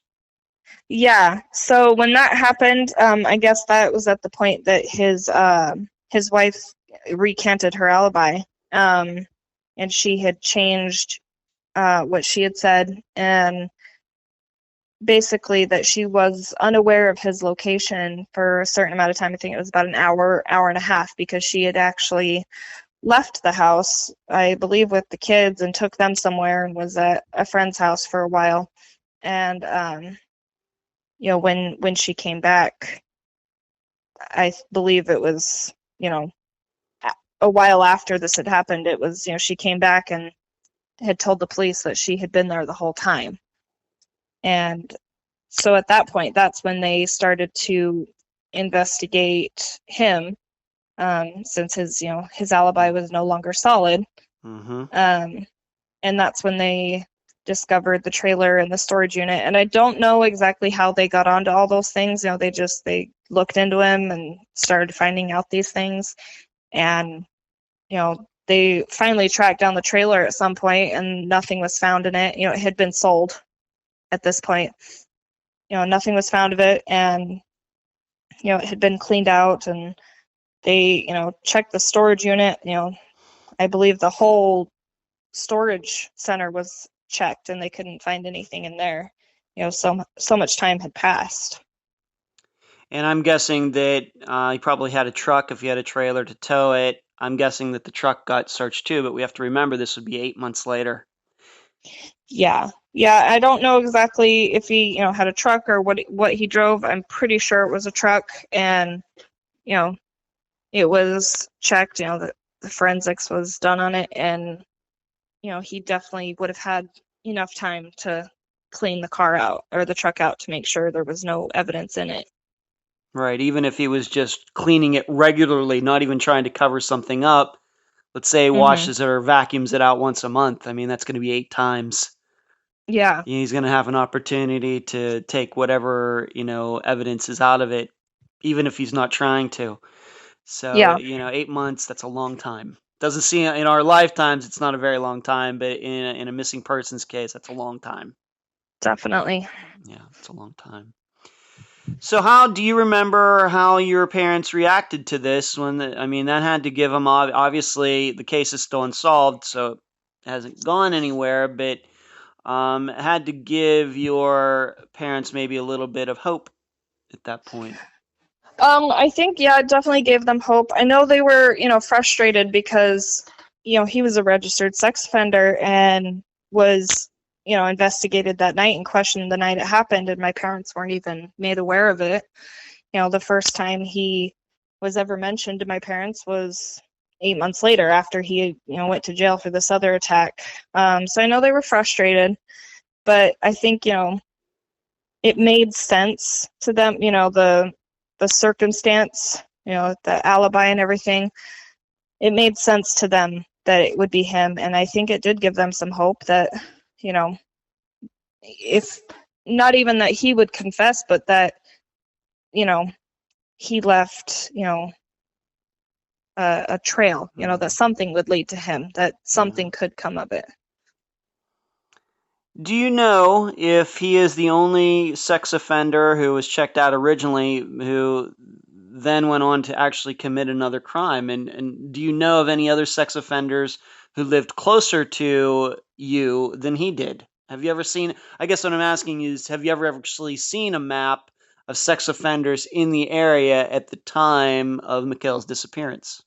Yeah. So when that happened, I guess that was at the point that his wife recanted her alibi, and she had changed what she had said, and basically that she was unaware of his location for a certain amount of time. I think it was about an hour and a half, because she had actually left the house, I believe, with the kids and took them somewhere and was at a friend's house for a while. And when she came back, I believe it was, a while after this had happened, it was, she came back and had told the police that she had been there the whole time. And so at that point, that's when they started to investigate him. since his alibi was no longer solid. Mm-hmm. And that's when they discovered the trailer and the storage unit. And I don't know exactly how they got onto all those things. They looked into him and started finding out these things. And, they finally tracked down the trailer at some point and nothing was found in it. It had been sold at this point. Nothing was found of it, and, it had been cleaned out, and they, checked the storage unit. I believe the whole storage center was checked and they couldn't find anything in there. So much time had passed. And I'm guessing that he probably had a truck if he had a trailer to tow it. I'm guessing that the truck got searched too, but we have to remember this would be 8 months later. Yeah. I don't know exactly if he, had a truck or what he drove. I'm pretty sure it was a truck, and it was checked. The forensics was done on it, and he definitely would have had enough time to clean the car out or the truck out to make sure there was no evidence in it. Right, even if he was just cleaning it regularly, not even trying to cover something up. Let's say he washes it or vacuums it out once a month. I mean, that's going to be 8 times. Yeah. He's going to have an opportunity to take whatever, evidence is out of it, even if he's not trying to. So, Yeah. 8 months, that's a long time. Doesn't seem, in our lifetimes, it's not a very long time, but in a missing persons case, that's a long time. Definitely. Yeah, it's a long time. So how do you remember how your parents reacted to this that had to give them, obviously the case is still unsolved, so it hasn't gone anywhere, but had to give your parents maybe a little bit of hope at that point. I think, it definitely gave them hope. I know they were, frustrated because, he was a registered sex offender and was, investigated that night and questioned the night it happened, and my parents weren't even made aware of it. The first time he was ever mentioned to my parents was 8 months later after he, went to jail for this other attack. So I know they were frustrated, but I think, it made sense to them, the circumstance, the alibi and everything. It made sense to them that it would be him, and I think it did give them some hope that, if not even that he would confess, but that, he left, a trail, that something would lead to him, that something could come of it. Do you know if he is the only sex offender who was checked out originally who then went on to actually commit another crime? And do you know of any other sex offenders who lived closer to you than he did? Have you ever seen, I guess what I'm asking is, have you ever actually seen a map of sex offenders in the area at the time of Mikelle's disappearance?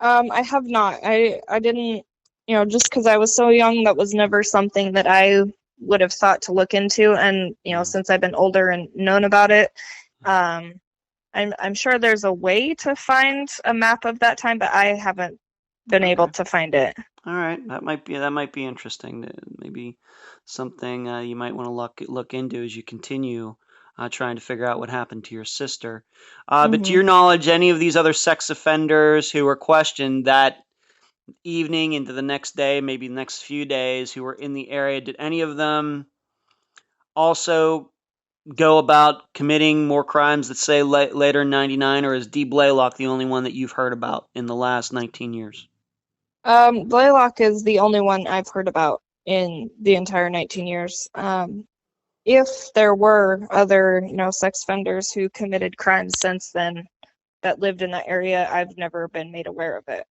I have not. I didn't, just because I was so young, that was never something that I would have thought to look into. And, since I've been older and known about it, I'm sure there's a way to find a map of that time, but I haven't been able to find it. All right, that might be interesting. Maybe something you might want to look into as you continue trying to figure out what happened to your sister. But to your knowledge, any of these other sex offenders who were questioned that evening into the next day, maybe the next few days, who were in the area, did any of them also go about committing more crimes, let's say later in 99, or is Dee Blaylock the only one that you've heard about in the last 19 years? Blaylock is the only one I've heard about in the entire 19 years. If there were other, sex offenders who committed crimes since then that lived in that area, I've never been made aware of it.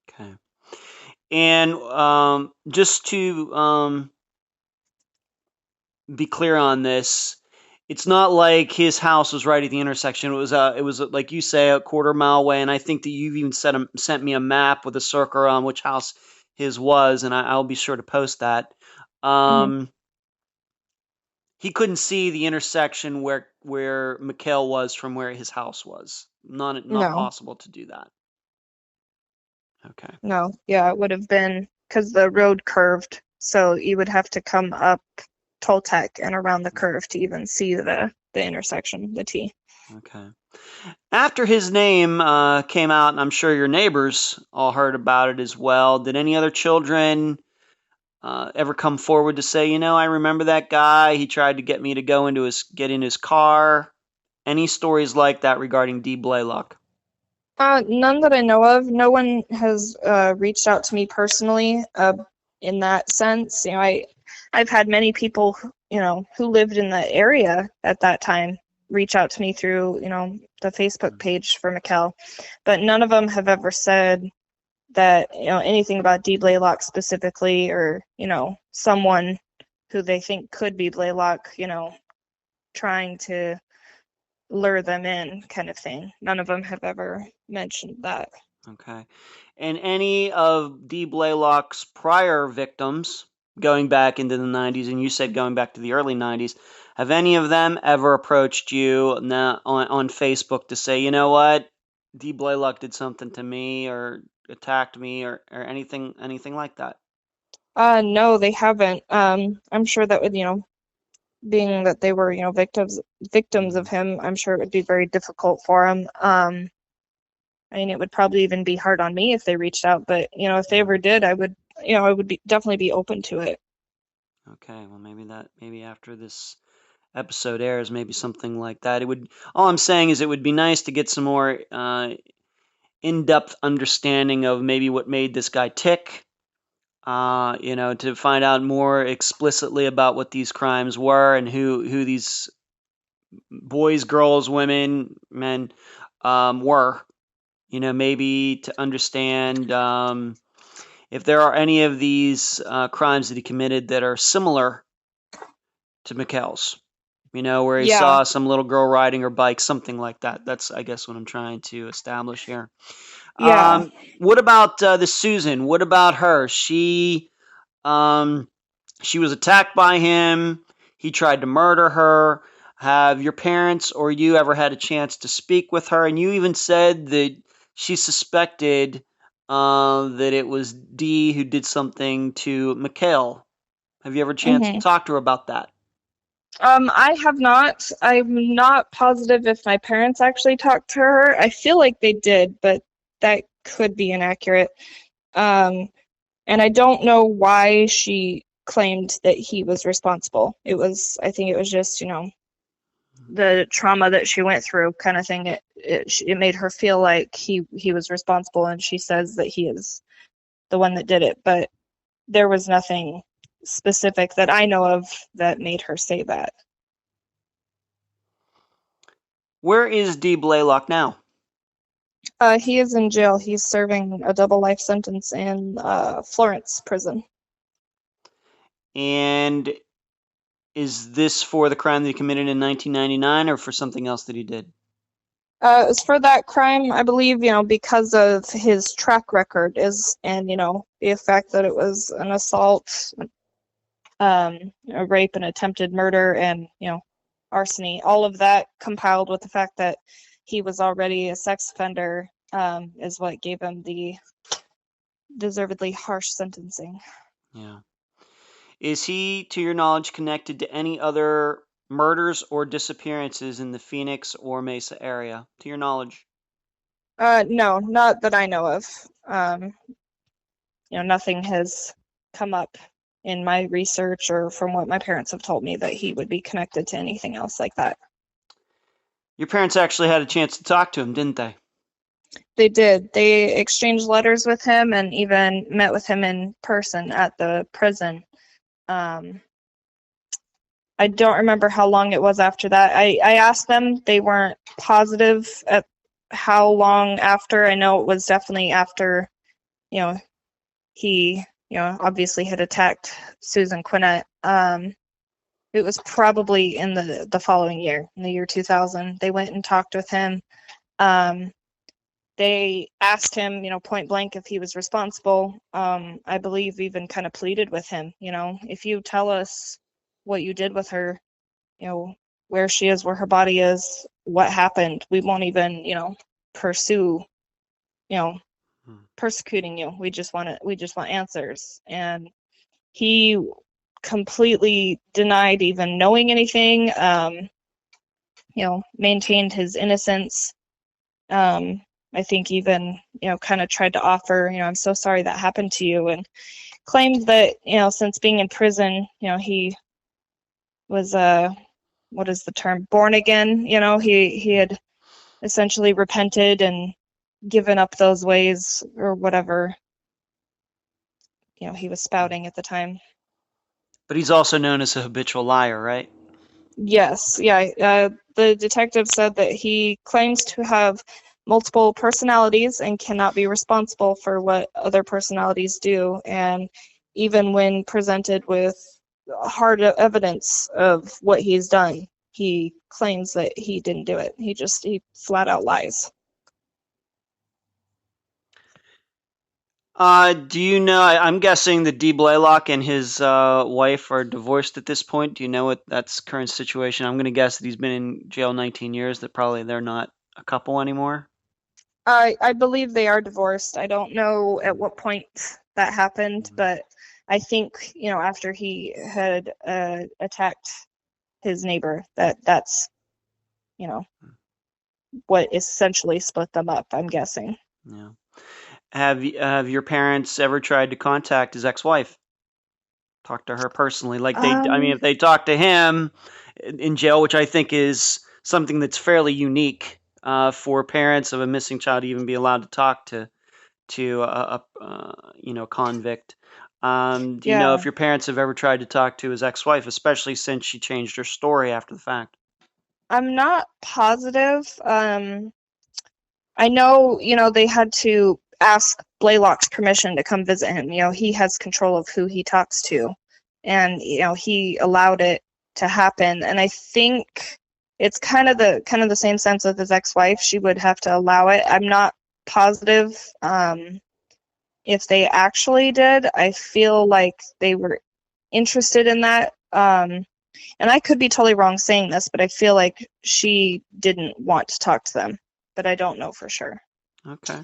Okay. And just to be clear on this, it's not like his house was right at the intersection. It was like you say, a quarter mile away, and I think that you've even sent me a map with a circle on which house his was, and I'll be sure to post that. He couldn't see the intersection where Mikelle was from where his house was. Not No. possible to do that. Okay. No, yeah, it would have been because the road curved, so you would have to come up Toltec and around the curve to even see the intersection, the T. Okay. After his name came out, and I'm sure your neighbors all heard about it as well, did any other children ever come forward to say, I remember that guy. He tried to get me to get in his car. Any stories like that regarding Dee Blaylock? None that I know of. No one has reached out to me personally in that sense. I've had many people, who lived in the area at that time reach out to me through, the Facebook page for Mikelle, but none of them have ever said that, anything about Dee Blaylock specifically, or, someone who they think could be Blaylock, trying to lure them in, kind of thing. None of them have ever mentioned that. Okay. And any of Dee Blaylock's prior victims, going back into the 90s, and you said going back to the early 90s, have any of them ever approached you on Facebook to say, you know what, Dee Blaylock did something to me or attacked me or anything like that? No, they haven't. I'm sure that would, being that they were, victims of him, I'm sure it would be very difficult for them. I mean, it would probably even be hard on me if they reached out, but, if they ever did, I would, definitely be open to it. Okay, well maybe after this episode airs, maybe something like that. All I'm saying is it would be nice to get some more in-depth understanding of maybe what made this guy tick. To find out more explicitly about what these crimes were and who these boys, girls, women, men were. Maybe to understand if there are any of these crimes that he committed that are similar to Mikelle's. Where he saw some little girl riding her bike, something like that. That's, I guess, what I'm trying to establish here. Yeah. What about the Susan? What about her? She was attacked by him. He tried to murder her. Have your parents or you ever had a chance to speak with her? And you even said that she suspected that it was Dee who did something to Mikelle. Have you ever had a chance to talk to her about that? I have not. I'm not positive if my parents actually talked to her. I feel like they did, but that could be inaccurate. And I don't know why she claimed that he was responsible. I think it was just, the trauma that she went through, kind of thing. It made her feel like he was responsible, and she says that he is the one that did it. But there was nothing specific that I know of that made her say that. Where is Dee Blaylock now? He is in jail. He's serving a double life sentence in Florence prison. And is this for the crime that he committed in 1999 or for something else that he did? It was for that crime, I believe, because of his track record and the fact that it was an assault, a rape, and attempted murder, and, arson. All of that compiled with the fact that he was already a sex offender is what gave him the deservedly harsh sentencing. Yeah. Is he, to your knowledge, connected to any other murders or disappearances in the Phoenix or Mesa area, to your knowledge? No, not that I know of. Nothing has come up in my research or from what my parents have told me that he would be connected to anything else like that. Your parents actually had a chance to talk to him, didn't they? They did. They exchanged letters with him and even met with him in person at the prison. I don't remember how long it was after that. I asked them. They weren't positive at how long after. I know it was definitely after, he, obviously had attacked Susan Quinnett. It was probably in the following year, in the year 2000. They went and talked with him. They asked him, point blank if he was responsible. I believe even kind of pleaded with him, if you tell us what you did with her, where she is, where her body is, what happened, we won't even, pursue, persecuting you. We just want answers. And he completely denied even knowing anything. maintained his innocence. I think even, kind of tried to offer, I'm so sorry that happened to you, and claimed that, since being in prison, he was, what is the term, born again. He had essentially repented and given up those ways or whatever, he was spouting at the time. But he's also known as a habitual liar, right? Yes, yeah. The detective said that he claims to have multiple personalities and cannot be responsible for what other personalities do. And even when presented with hard evidence of what he's done, he claims that he didn't do it. He flat out lies. Do you know? I'm guessing that Dee Blaylock and his wife are divorced at this point. Do you know what that's current situation? I'm going to guess that he's been in jail 19 years. That probably they're not a couple anymore. I believe they are divorced. I don't know at what point that happened, but I think, after he had attacked his neighbor, that's, what essentially split them up, I'm guessing. Yeah. Have your parents ever tried to contact his ex-wife? Talk to her personally, like if they talk to him in jail, which I think is something that's fairly unique for parents of a missing child to even be allowed to talk to a convict. Do you know if your parents have ever tried to talk to his ex-wife, especially since she changed her story after the fact? I'm not positive. I know, they had to ask Blaylock's permission to come visit him. He has control of who he talks to, and he allowed it to happen. And I think it's kind of the same sense with his ex-wife. She would have to allow it. I'm not positive if they actually did. I feel like they were interested in that. And I could be totally wrong saying this, but I feel like she didn't want to talk to them, but I don't know for sure. Okay.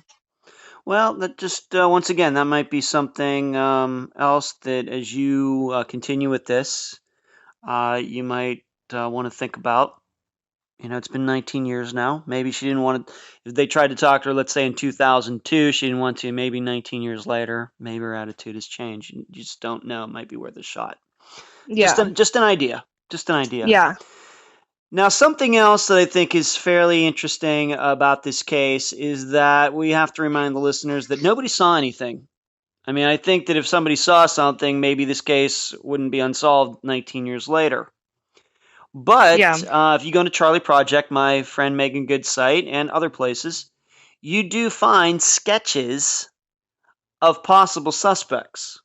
Well, that just once again, that might be something else that as you continue with this, you might want to think about. It's been 19 years now. Maybe she didn't want to, if they tried to talk to her, let's say in 2002, she didn't want to. Maybe 19 years later, maybe her attitude has changed. You just don't know. It might be worth a shot. Yeah. Just an idea. Just an idea. Yeah. Now, something else that I think is fairly interesting about this case is that we have to remind the listeners that nobody saw anything. I mean, I think that if somebody saw something, maybe this case wouldn't be unsolved 19 years later. But if you go to Charlie Project, my friend Megan Good's site, and other places, you do find sketches of possible suspects.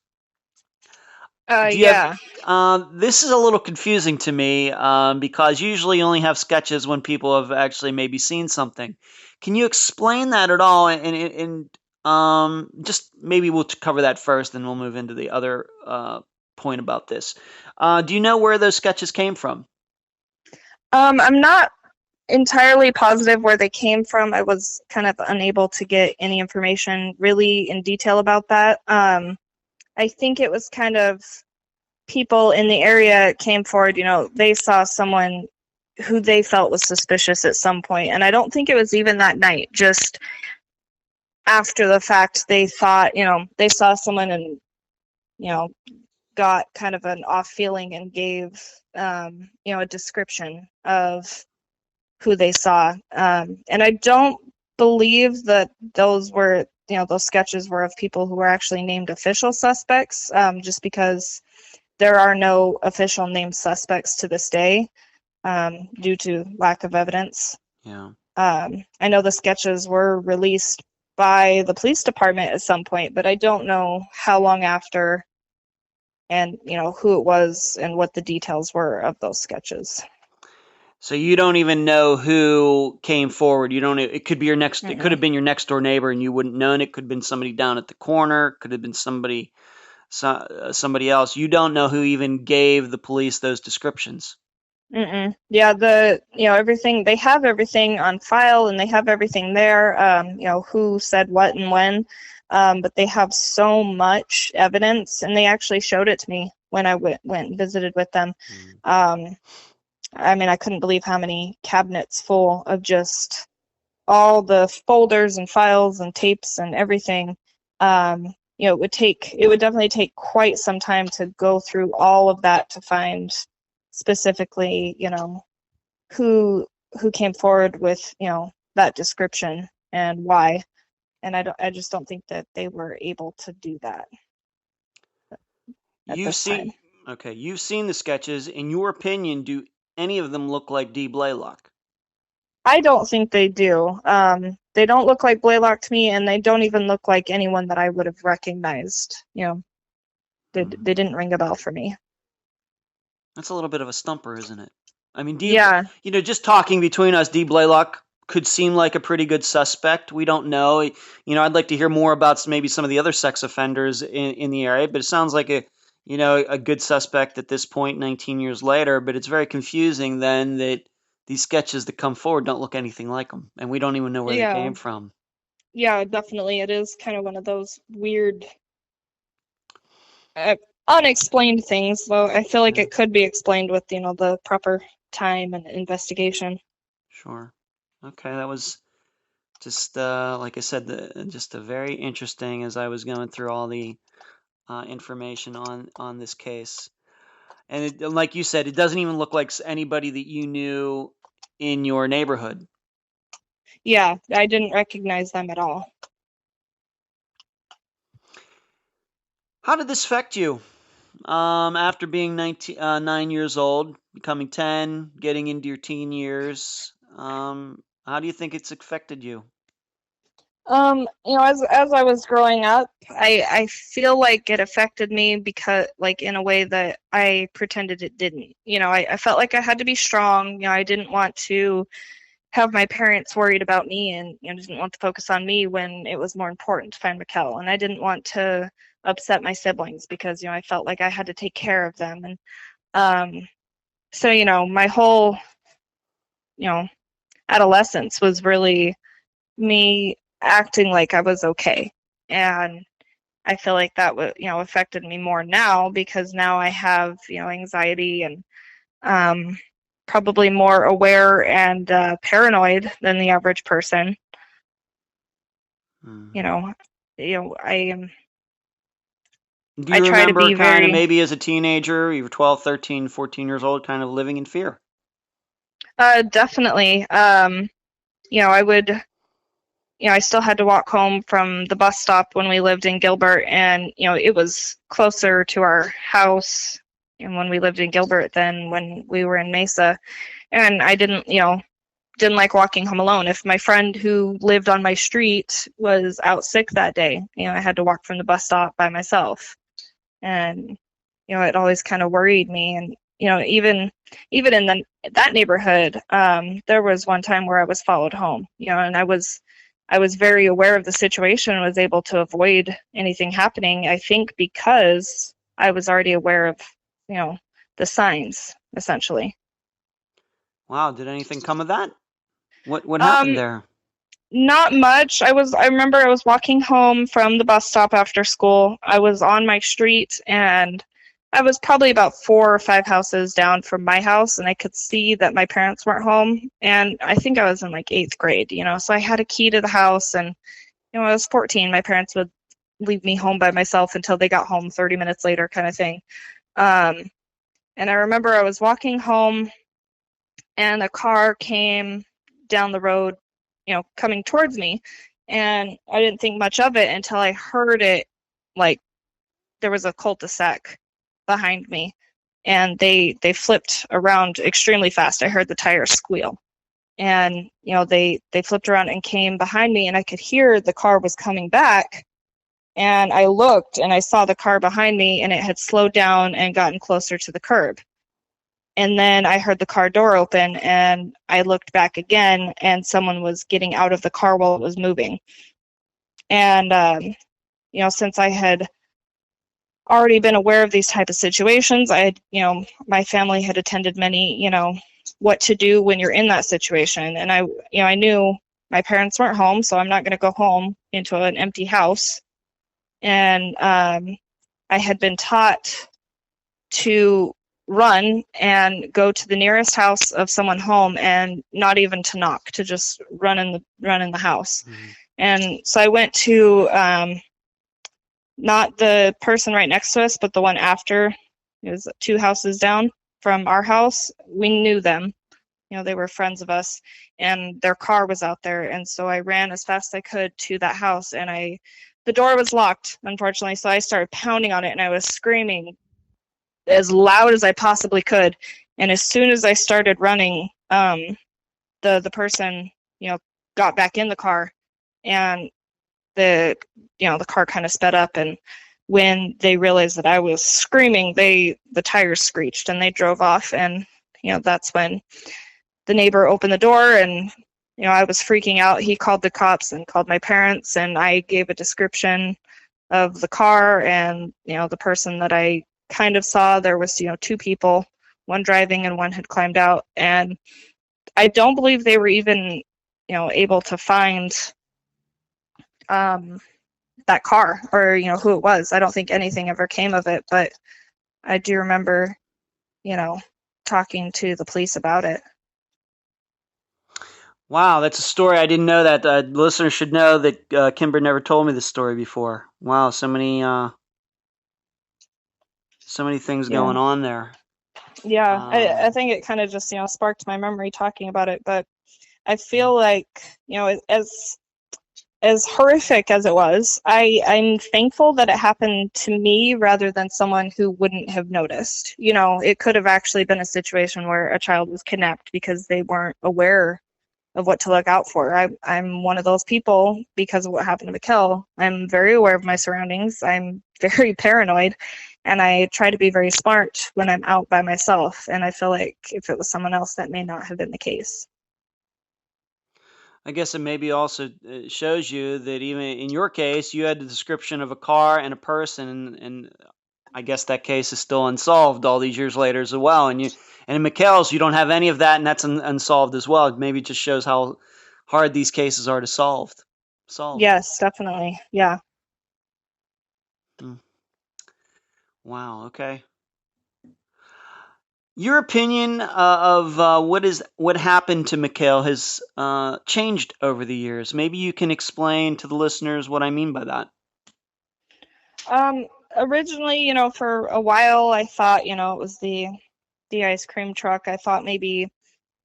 This is a little confusing to me because usually you only have sketches when people have actually maybe seen something. Can you explain that at all? And just maybe we'll cover that first, and we'll move into the other point about this. Do you know where those sketches came from? I'm not entirely positive where they came from. I was kind of unable to get any information really in detail about that. I think it was kind of people in the area came forward, they saw someone who they felt was suspicious at some point. And I don't think it was even that night, just after the fact, they thought, they saw someone and, got kind of an off feeling and gave, a description of who they saw. And I don't believe that those were, those sketches were of people who were actually named official suspects, just because there are no official named suspects to this day due to lack of evidence. Yeah. I know the sketches were released by the police department at some point, but I don't know how long after and, who it was and what the details were of those sketches. So you don't even know who came forward. You don't. It could be your next. Mm-hmm. It could have been your next door neighbor, and you wouldn't know. It could have been somebody down at the corner. Could have been somebody else. You don't know who even gave the police those descriptions. Yeah, everything, they have everything on file and they have everything there, who said what and when, but they have so much evidence, and they actually showed it to me when I went and visited with them. I mean, I couldn't believe how many cabinets full of just all the folders and files and tapes and everything. It would definitely take quite some time to go through all of that to find specifically, who came forward with, that description and why. And I just don't think that they were able to do that at this time. Okay, you've seen the sketches. In your opinion, do any of them look like Dee Blaylock? I don't think they do. They don't look like Blaylock to me, and they don't even look like anyone that I would have recognized. They didn't ring a bell for me. That's a little bit of a stumper, isn't it? I mean, Yeah. Just talking between us, Dee Blaylock could seem like a pretty good suspect. We don't know. I'd like to hear more about maybe some of the other sex offenders in the area, but it sounds like a good suspect at this point, 19 years later. But it's very confusing then that these sketches that come forward don't look anything like them, and we don't even know where they came from. Yeah, definitely. It is kind of one of those weird, unexplained things, though I feel like it could be explained with, the proper time and investigation. Sure. Okay, that was just like I said, just a very interesting as I was going through all the information on this case. And like you said, it doesn't even look like anybody that you knew in your neighborhood. Yeah, I didn't recognize them at all. How did this affect you? After being 9 years old, becoming 10, getting into your teen years, how do you think it's affected you? As I was growing up, I feel like it affected me because, like, in a way that I pretended it didn't. I felt like I had to be strong. I didn't want to have my parents worried about me, and didn't want to focus on me when it was more important to find Mikelle. And I didn't want to upset my siblings because I felt like I had to take care of them. And so my whole adolescence was really me acting like I was okay. And I feel like that would affected me more now because now I have anxiety and probably more aware and paranoid than the average person. I am. Do you I try to remember be kind of very. maybe as a teenager, you were 12, 13, 14 years old, kind of living in fear? Definitely. I would. I still had to walk home from the bus stop when we lived in Gilbert, and it was closer to our house and when we lived in Gilbert than when we were in Mesa. And I didn't like walking home alone. If my friend who lived on my street was out sick that day, I had to walk from the bus stop by myself. And it always kind of worried me. And even in that neighborhood, there was one time where I was followed home, and I was very aware of the situation and was able to avoid anything happening, I think, because I was already aware of the signs, essentially. Wow, did anything come of that? What happened there? Not much. I remember I was walking home from the bus stop after school. I was on my street, and I was probably about 4 or 5 houses down from my house, and I could see that my parents weren't home. And I think I was in like 8th grade, so I had a key to the house, and I was 14. My parents would leave me home by myself until they got home 30 minutes later, kind of thing. And I remember I was walking home, and a car came down the road, coming towards me, and I didn't think much of it until I heard it, like there was a cul-de-sac behind me, and they flipped around extremely fast. I heard the tires squeal, and they flipped around and came behind me, and I could hear the car was coming back, and I looked and I saw the car behind me, and it had slowed down and gotten closer to the curb. And then I heard the car door open, and I looked back again, and someone was getting out of the car while it was moving. And since I had already been aware of these type of situations, I had, my family had attended many, what to do when you're in that situation. And I knew my parents weren't home, so I'm not going to go home into an empty house. And I had been taught to run and go to the nearest house of someone home, and not even to knock, to just run in the house. Mhm. And so I went to not the person right next to us, but the one after. It was 2 houses down from our house. We knew them. They were friends of us, and their car was out there. And so I ran as fast as I could to that house, and the door was locked, unfortunately. So I started pounding on it, and I was screaming as loud as I possibly could. And as soon as I started running, the person, got back in the car, and the car kind of sped up. And when they realized that I was screaming, the tires screeched and they drove off. And that's when the neighbor opened the door, and I was freaking out. He called the cops and called my parents, and I gave a description of the car and the person that I kind of saw. There was 2 people, one driving and one had climbed out. And I don't believe they were even able to find that car, or who it was. I don't think anything ever came of it, but I do remember talking to the police about it. Wow, that's a story. I didn't know that. Listeners should know that Kimber never told me this story before. Wow, so many things going on there. Yeah, I think it kind of just sparked my memory talking about it. But I feel like as horrific as it was, I'm thankful that it happened to me rather than someone who wouldn't have noticed. It could have actually been a situation where a child was kidnapped because they weren't aware of what to look out for. I'm one of those people because of what happened to Mikelle. I'm very aware of my surroundings. I'm very paranoid, and I try to be very smart when I'm out by myself. And I feel like if it was someone else, that may not have been the case. I guess it maybe also shows you that even in your case, you had the description of a car and a person, and I guess that case is still unsolved all these years later as well. And in Mikelle's, you don't have any of that, and that's unsolved as well. It maybe just shows how hard these cases are to solve. Yes, definitely. Yeah. Wow. Okay. Your opinion of what happened to Mikelle has changed over the years. Maybe you can explain to the listeners what I mean by that. Originally, for a while, I thought, it was the ice cream truck. I thought maybe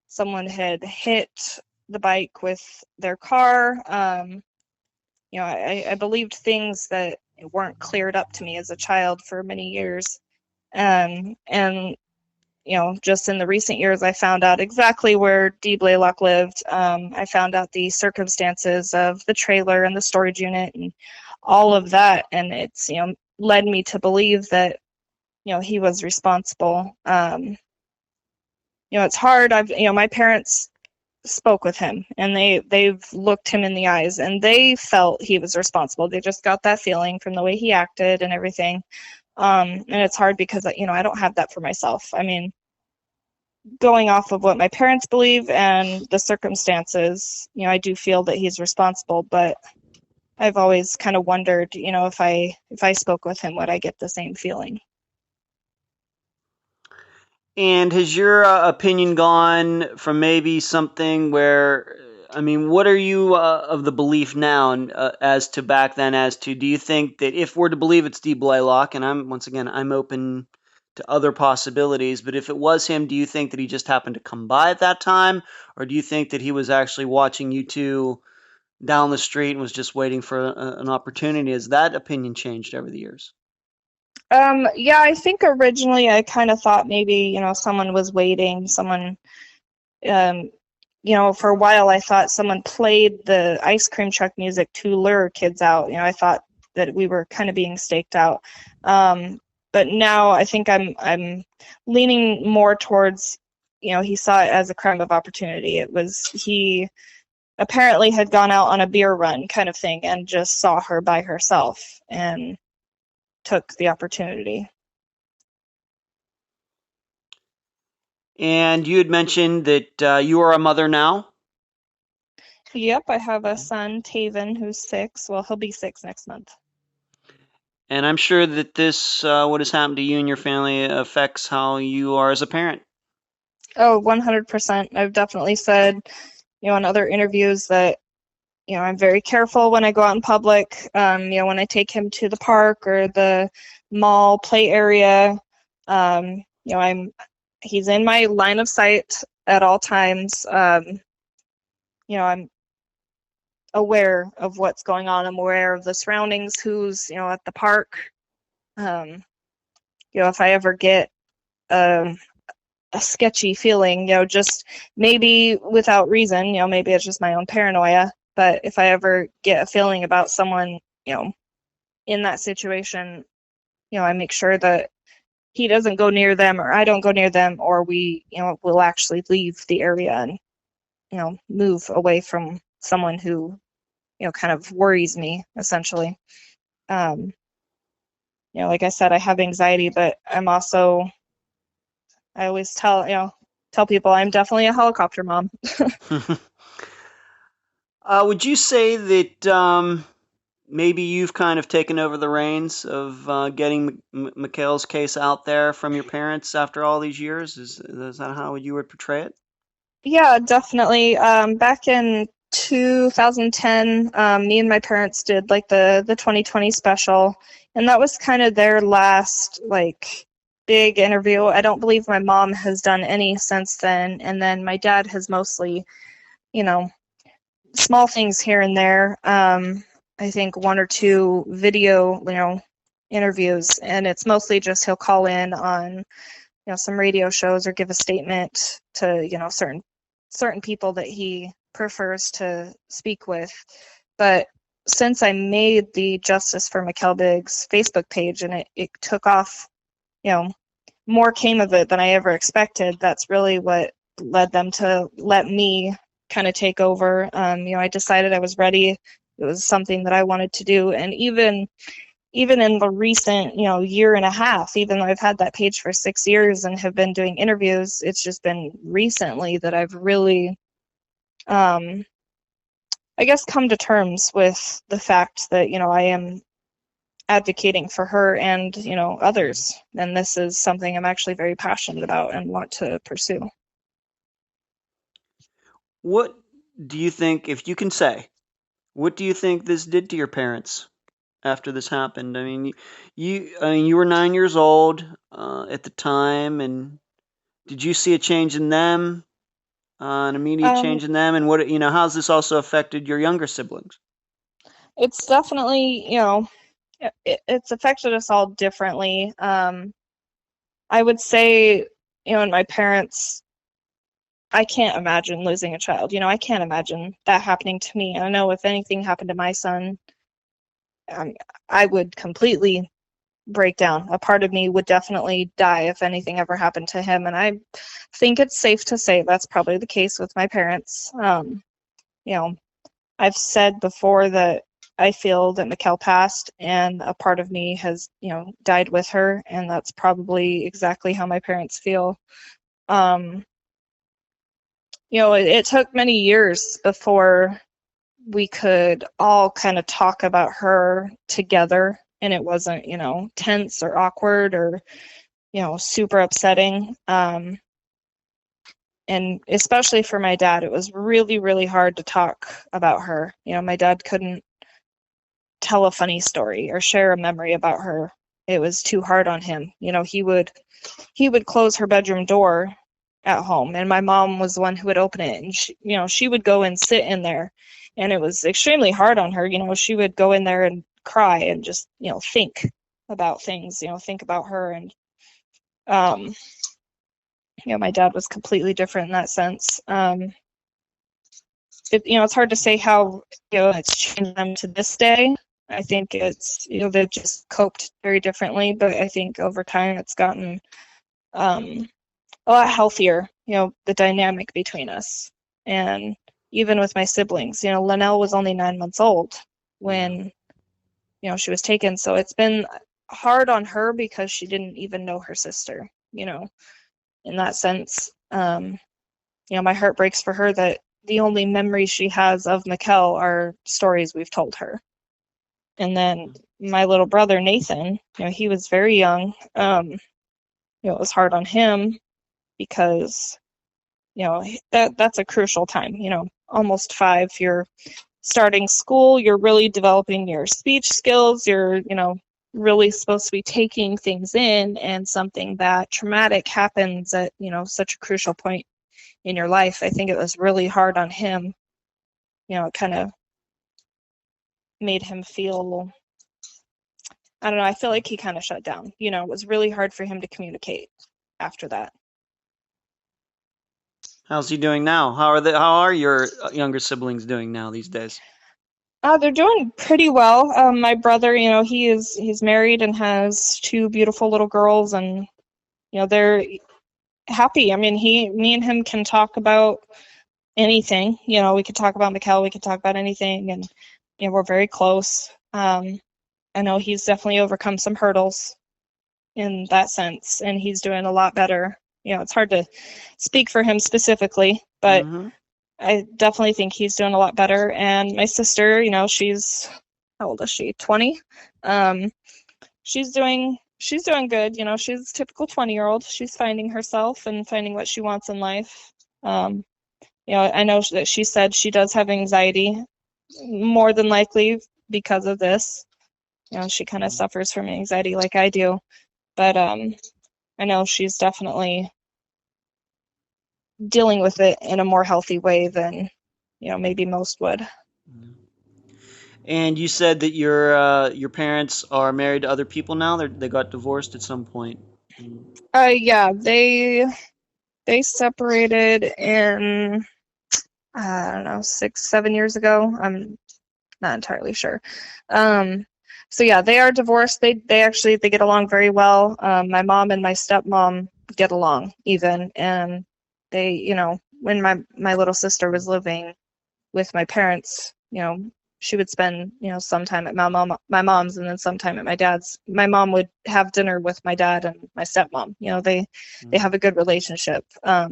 someone had hit the bike with their car. I believed things that weren't cleared up to me as a child for many years. And just in the recent years, I found out exactly where Dee Blaylock lived. I found out the circumstances of the trailer and the storage unit and all of that. And it's, led me to believe that, he was responsible. It's hard. My parents spoke with him, and they've looked him in the eyes, and they felt he was responsible. They just got that feeling from the way he acted and everything. And it's hard because, I don't have that for myself. I mean, going off of what my parents believe and the circumstances, I do feel that he's responsible, but I've always kind of wondered, if I spoke with him, would I get the same feeling? And has your opinion gone from maybe something where, I mean, what are you of the belief now as to back then? As to, do you think that if we're to believe it's Dee Blaylock, and I'm open to other possibilities, but if it was him, do you think that he just happened to come by at that time, or do you think that he was actually watching you two down the street and was just waiting for an opportunity? Has that opinion changed over the years? Yeah, I think originally I kind of thought maybe, someone was waiting, someone, for a while I thought someone played the ice cream truck music to lure kids out. I thought that we were kind of being staked out. But now I think I'm leaning more towards, he saw it as a crime of opportunity. He apparently had gone out on a beer run kind of thing and just saw her by herself and took the opportunity. And you had mentioned that you are a mother now. Yep, I have a son, Taven, who's 6. Well, he'll be 6 next month. And I'm sure that this, what has happened to you and your family, affects how you are as a parent. Oh, 100%. I've definitely said, in other interviews that, I'm very careful when I go out in public. When I take him to the park or the mall play area, he's in my line of sight at all times. I'm aware of what's going on. I'm aware of the surroundings, who's, at the park. If I ever get a sketchy feeling, just maybe without reason, maybe it's just my own paranoia, but if I ever get a feeling about someone, in that situation, I make sure that he doesn't go near them or I don't go near them, or we, will actually leave the area and, move away from someone who, kind of worries me, essentially. Like I said, I have anxiety, but I always tell people I'm definitely a helicopter mom. Would you say that maybe you've kind of taken over the reins of getting Mikkelle's case out there from your parents after all these years? Is that how you would portray it? Yeah, definitely. Back in 2010, me and my parents did like the 2020 special, and that was kind of their last like big interview. I don't believe my mom has done any since then, and then my dad has mostly, small things here and there. I think one or two video, interviews, and it's mostly just he'll call in on, some radio shows or give a statement to, certain people that he prefers to speak with. But since I made the Justice for Mikelle Biggs Facebook page and it took off, more came of it than I ever expected. That's really what led them to let me kind of take over. I decided I was ready. It was something that I wanted to do. And even in the recent, year and a half, even though I've had that page for 6 years and have been doing interviews, it's just been recently that I've really, I guess, come to terms with the fact that, I am advocating for her and, others. And this is something I'm actually very passionate about and want to pursue. What do you think, if you can say, what do you think this did to your parents after this happened? I mean, you were 9 years old at the time, and did you see a change in them, an immediate Um, change in them, and what how's this also affected your younger siblings? it's definitely, it's affected us all differently. I would say, in my parents, I can't imagine losing a child. I can't imagine that happening to me. I know if anything happened to my son, I would completely break down. A part of me would definitely die if anything ever happened to him. And I think it's safe to say that's probably the case with my parents. I've said before that I feel that Mikelle passed and a part of me has, died with her. And that's probably exactly how my parents feel. It took many years before we could all kind of talk about her together, and it wasn't, tense or awkward or, super upsetting. And especially for my dad, it was really, really hard to talk about her. My dad couldn't tell a funny story or share a memory about her. It was too hard on him. He would close her bedroom door at home, and my mom was the one who would open it, and she would go and sit in there, and it was extremely hard on her. She would go in there and cry and just think about things, think about her. And my dad was completely different in that sense. It's hard to say how it's changed them to this day. I think it's they've just coped very differently, but I think over time it's gotten a lot healthier, the dynamic between us. And even with my siblings, Linnell was only 9 months old when, she was taken. So it's been hard on her because she didn't even know her sister, in that sense. My heart breaks for her that the only memories she has of Mikelle are stories we've told her. And then my little brother, Nathan, he was very young. It was hard on him because, that's a crucial time, almost 5, you're starting school, you're really developing your speech skills, you're, really supposed to be taking things in, and something that traumatic happens at, such a crucial point in your life. I think it was really hard on him. It kind of made him feel, I don't know, I feel like he kind of shut down. It was really hard for him to communicate after that. How's he doing now? How are your younger siblings doing now these days? They're doing pretty well. My brother, he's married and has 2 beautiful little girls, and they're happy. I mean, me and him can talk about anything. We could talk about Mikelle, we could talk about anything, and we're very close. I know he's definitely overcome some hurdles in that sense, and he's doing a lot better. It's hard to speak for him specifically, but I definitely think he's doing a lot better. And my sister, she's, how old is she? 20. She's doing good. She's a typical 20-year-old. She's finding herself and finding what she wants in life. I know that she said she does have anxiety, more than likely because of this. She kind of suffers from anxiety like I do, but I know she's definitely dealing with it in a more healthy way than maybe most would. And you said that your parents are married to other people now. They got divorced at some point. Yeah, they separated in, I don't know, 6-7 years ago. I'm not entirely sure. So yeah, they are divorced. They get along very well. My mom and my stepmom get along even, and they, when my little sister was living with my parents, she would spend, some time at my mom's and then some time at my dad's. My mom would have dinner with my dad and my stepmom. They have a good relationship. So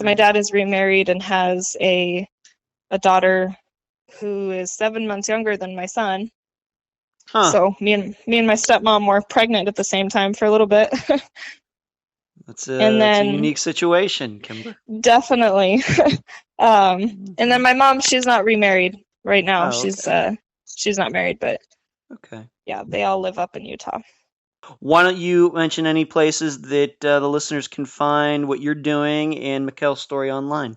my dad is remarried and has a daughter who is 7 months younger than my son. Huh. So me and my stepmom were pregnant at the same time for a little bit. That's a unique situation, Kimber. Definitely. And then my mom, she's not remarried right now. Oh, okay. She's not married, but okay. Yeah, they all live up in Utah. Why don't you mention any places that the listeners can find what you're doing and Mikelle's story online?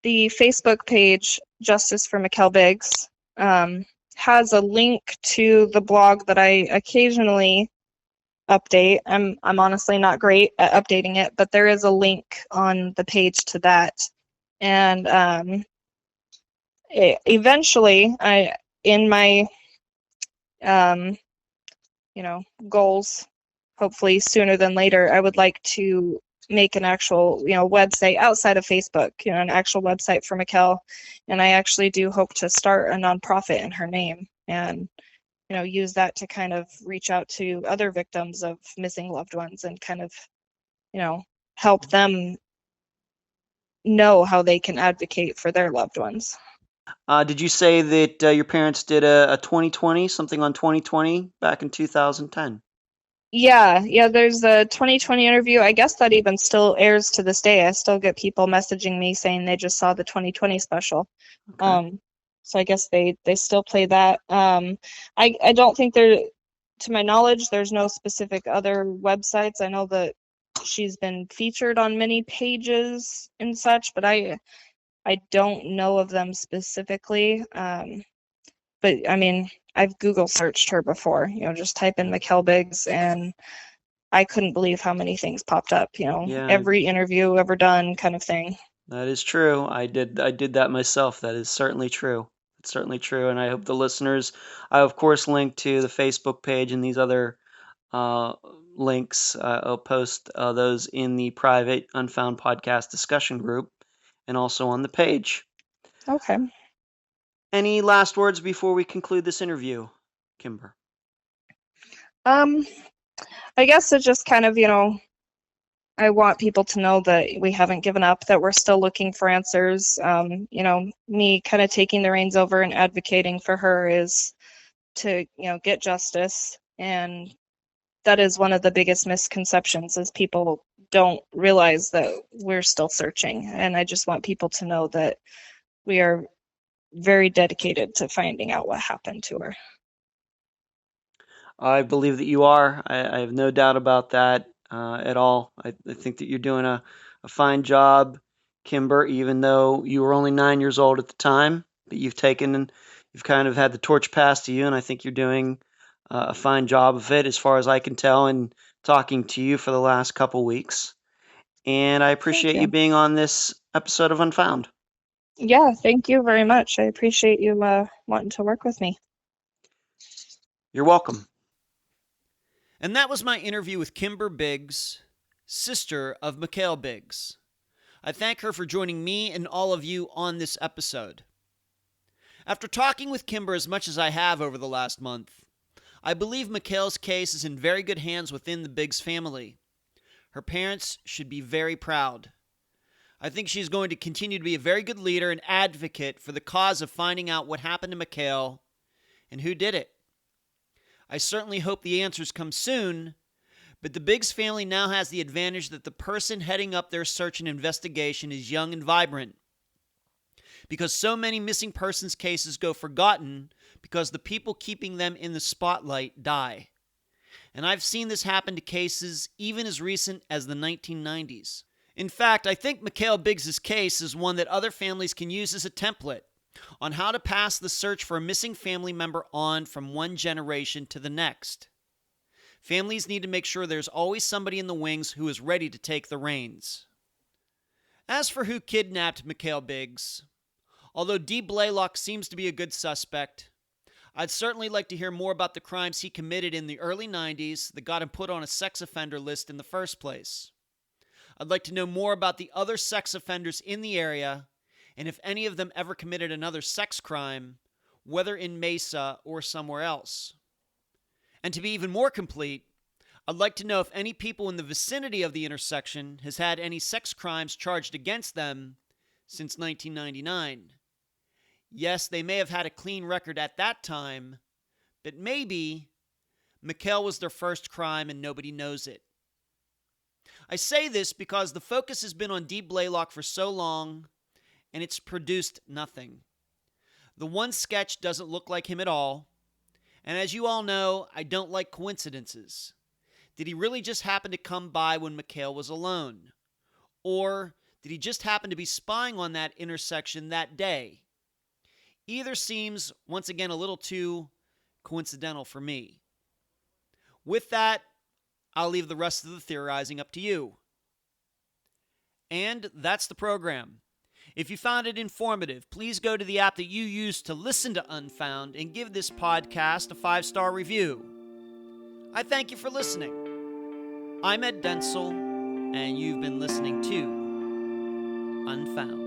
The Facebook page, Justice for Mikelle Biggs, has a link to the blog that I occasionally update. I'm honestly not great at updating it, but there is a link on the page to that. And eventually, in my goals, hopefully sooner than later, I would like to make an actual website outside of Facebook, an actual website for Mikelle. And I actually do hope to start a nonprofit in her name and use that to kind of reach out to other victims of missing loved ones and kind of help them know how they can advocate for their loved ones. Did you say that your parents did a 2020, something on 2020 back in 2010? Yeah, there's a 2020 interview. I guess that even still airs to this day. I still get people messaging me saying they just saw the 2020 special. Okay. So I guess they still play that. I don't think to my knowledge, there's no specific other websites. I know that she's been featured on many pages and such, but I don't know of them specifically. But I mean, I've Google searched her before, just type in Mikelle Biggs, and I couldn't believe how many things popped up, Yeah. every interview ever done kind of thing. That is true. I did that myself. That is certainly true. It's certainly true. And I hope the listeners, I of course link to the Facebook page and these other links. I'll post those in the private Unfound Podcast discussion group and also on the page. Okay. Any last words before we conclude this interview, Kimber? I guess it just kind of, I want people to know that we haven't given up, that we're still looking for answers. Me kind of taking the reins over and advocating for her is to, get justice. And that is one of the biggest misconceptions, is people don't realize that we're still searching. And I just want people to know that we are very dedicated to finding out what happened to her. I believe that you are. I have no doubt about that at all. I think that you're doing a fine job, Kimber, even though you were only 9 years old at the time. But you've kind of had the torch passed to you, and I think you're doing a fine job of it, as far as I can tell, in talking to you for the last couple weeks. And I appreciate you being on this episode of Unfound. Yeah, thank you very much. I appreciate you wanting to work with me. You're welcome. And that was my interview with Kimber Biggs, sister of Mikelle Biggs. I thank her for joining me and all of you on this episode. After talking with Kimber as much as I have over the last month, I believe Mikelle's case is in very good hands within the Biggs family. Her parents should be very proud. I think she's going to continue to be a very good leader and advocate for the cause of finding out what happened to Mikelle and who did it. I certainly hope the answers come soon, but the Biggs family now has the advantage that the person heading up their search and investigation is young and vibrant. Because so many missing persons cases go forgotten because the people keeping them in the spotlight die. And I've seen this happen to cases even as recent as the 1990s. In fact, I think Mikelle Biggs' case is one that other families can use as a template on how to pass the search for a missing family member on from one generation to the next. Families need to make sure there's always somebody in the wings who is ready to take the reins. As for who kidnapped Mikelle Biggs, although Dee Blaylock seems to be a good suspect, I'd certainly like to hear more about the crimes he committed in the early 90s that got him put on a sex offender list in the first place. I'd like to know more about the other sex offenders in the area, and if any of them ever committed another sex crime, whether in Mesa or somewhere else. And to be even more complete, I'd like to know if any people in the vicinity of the intersection has had any sex crimes charged against them since 1999. Yes, they may have had a clean record at that time, but maybe Mikelle was their first crime and nobody knows it. I say this because the focus has been on Dee Blaylock for so long, and it's produced nothing. The one sketch doesn't look like him at all, and as you all know, I don't like coincidences. Did he really just happen to come by when Mikelle was alone? Or did he just happen to be spying on that intersection that day? Either seems, once again, a little too coincidental for me. With that, I'll leave the rest of the theorizing up to you. And that's the program. If you found it informative, please go to the app that you use to listen to Unfound and give this podcast a 5-star review. I thank you for listening. I'm Ed Densel, and you've been listening to Unfound.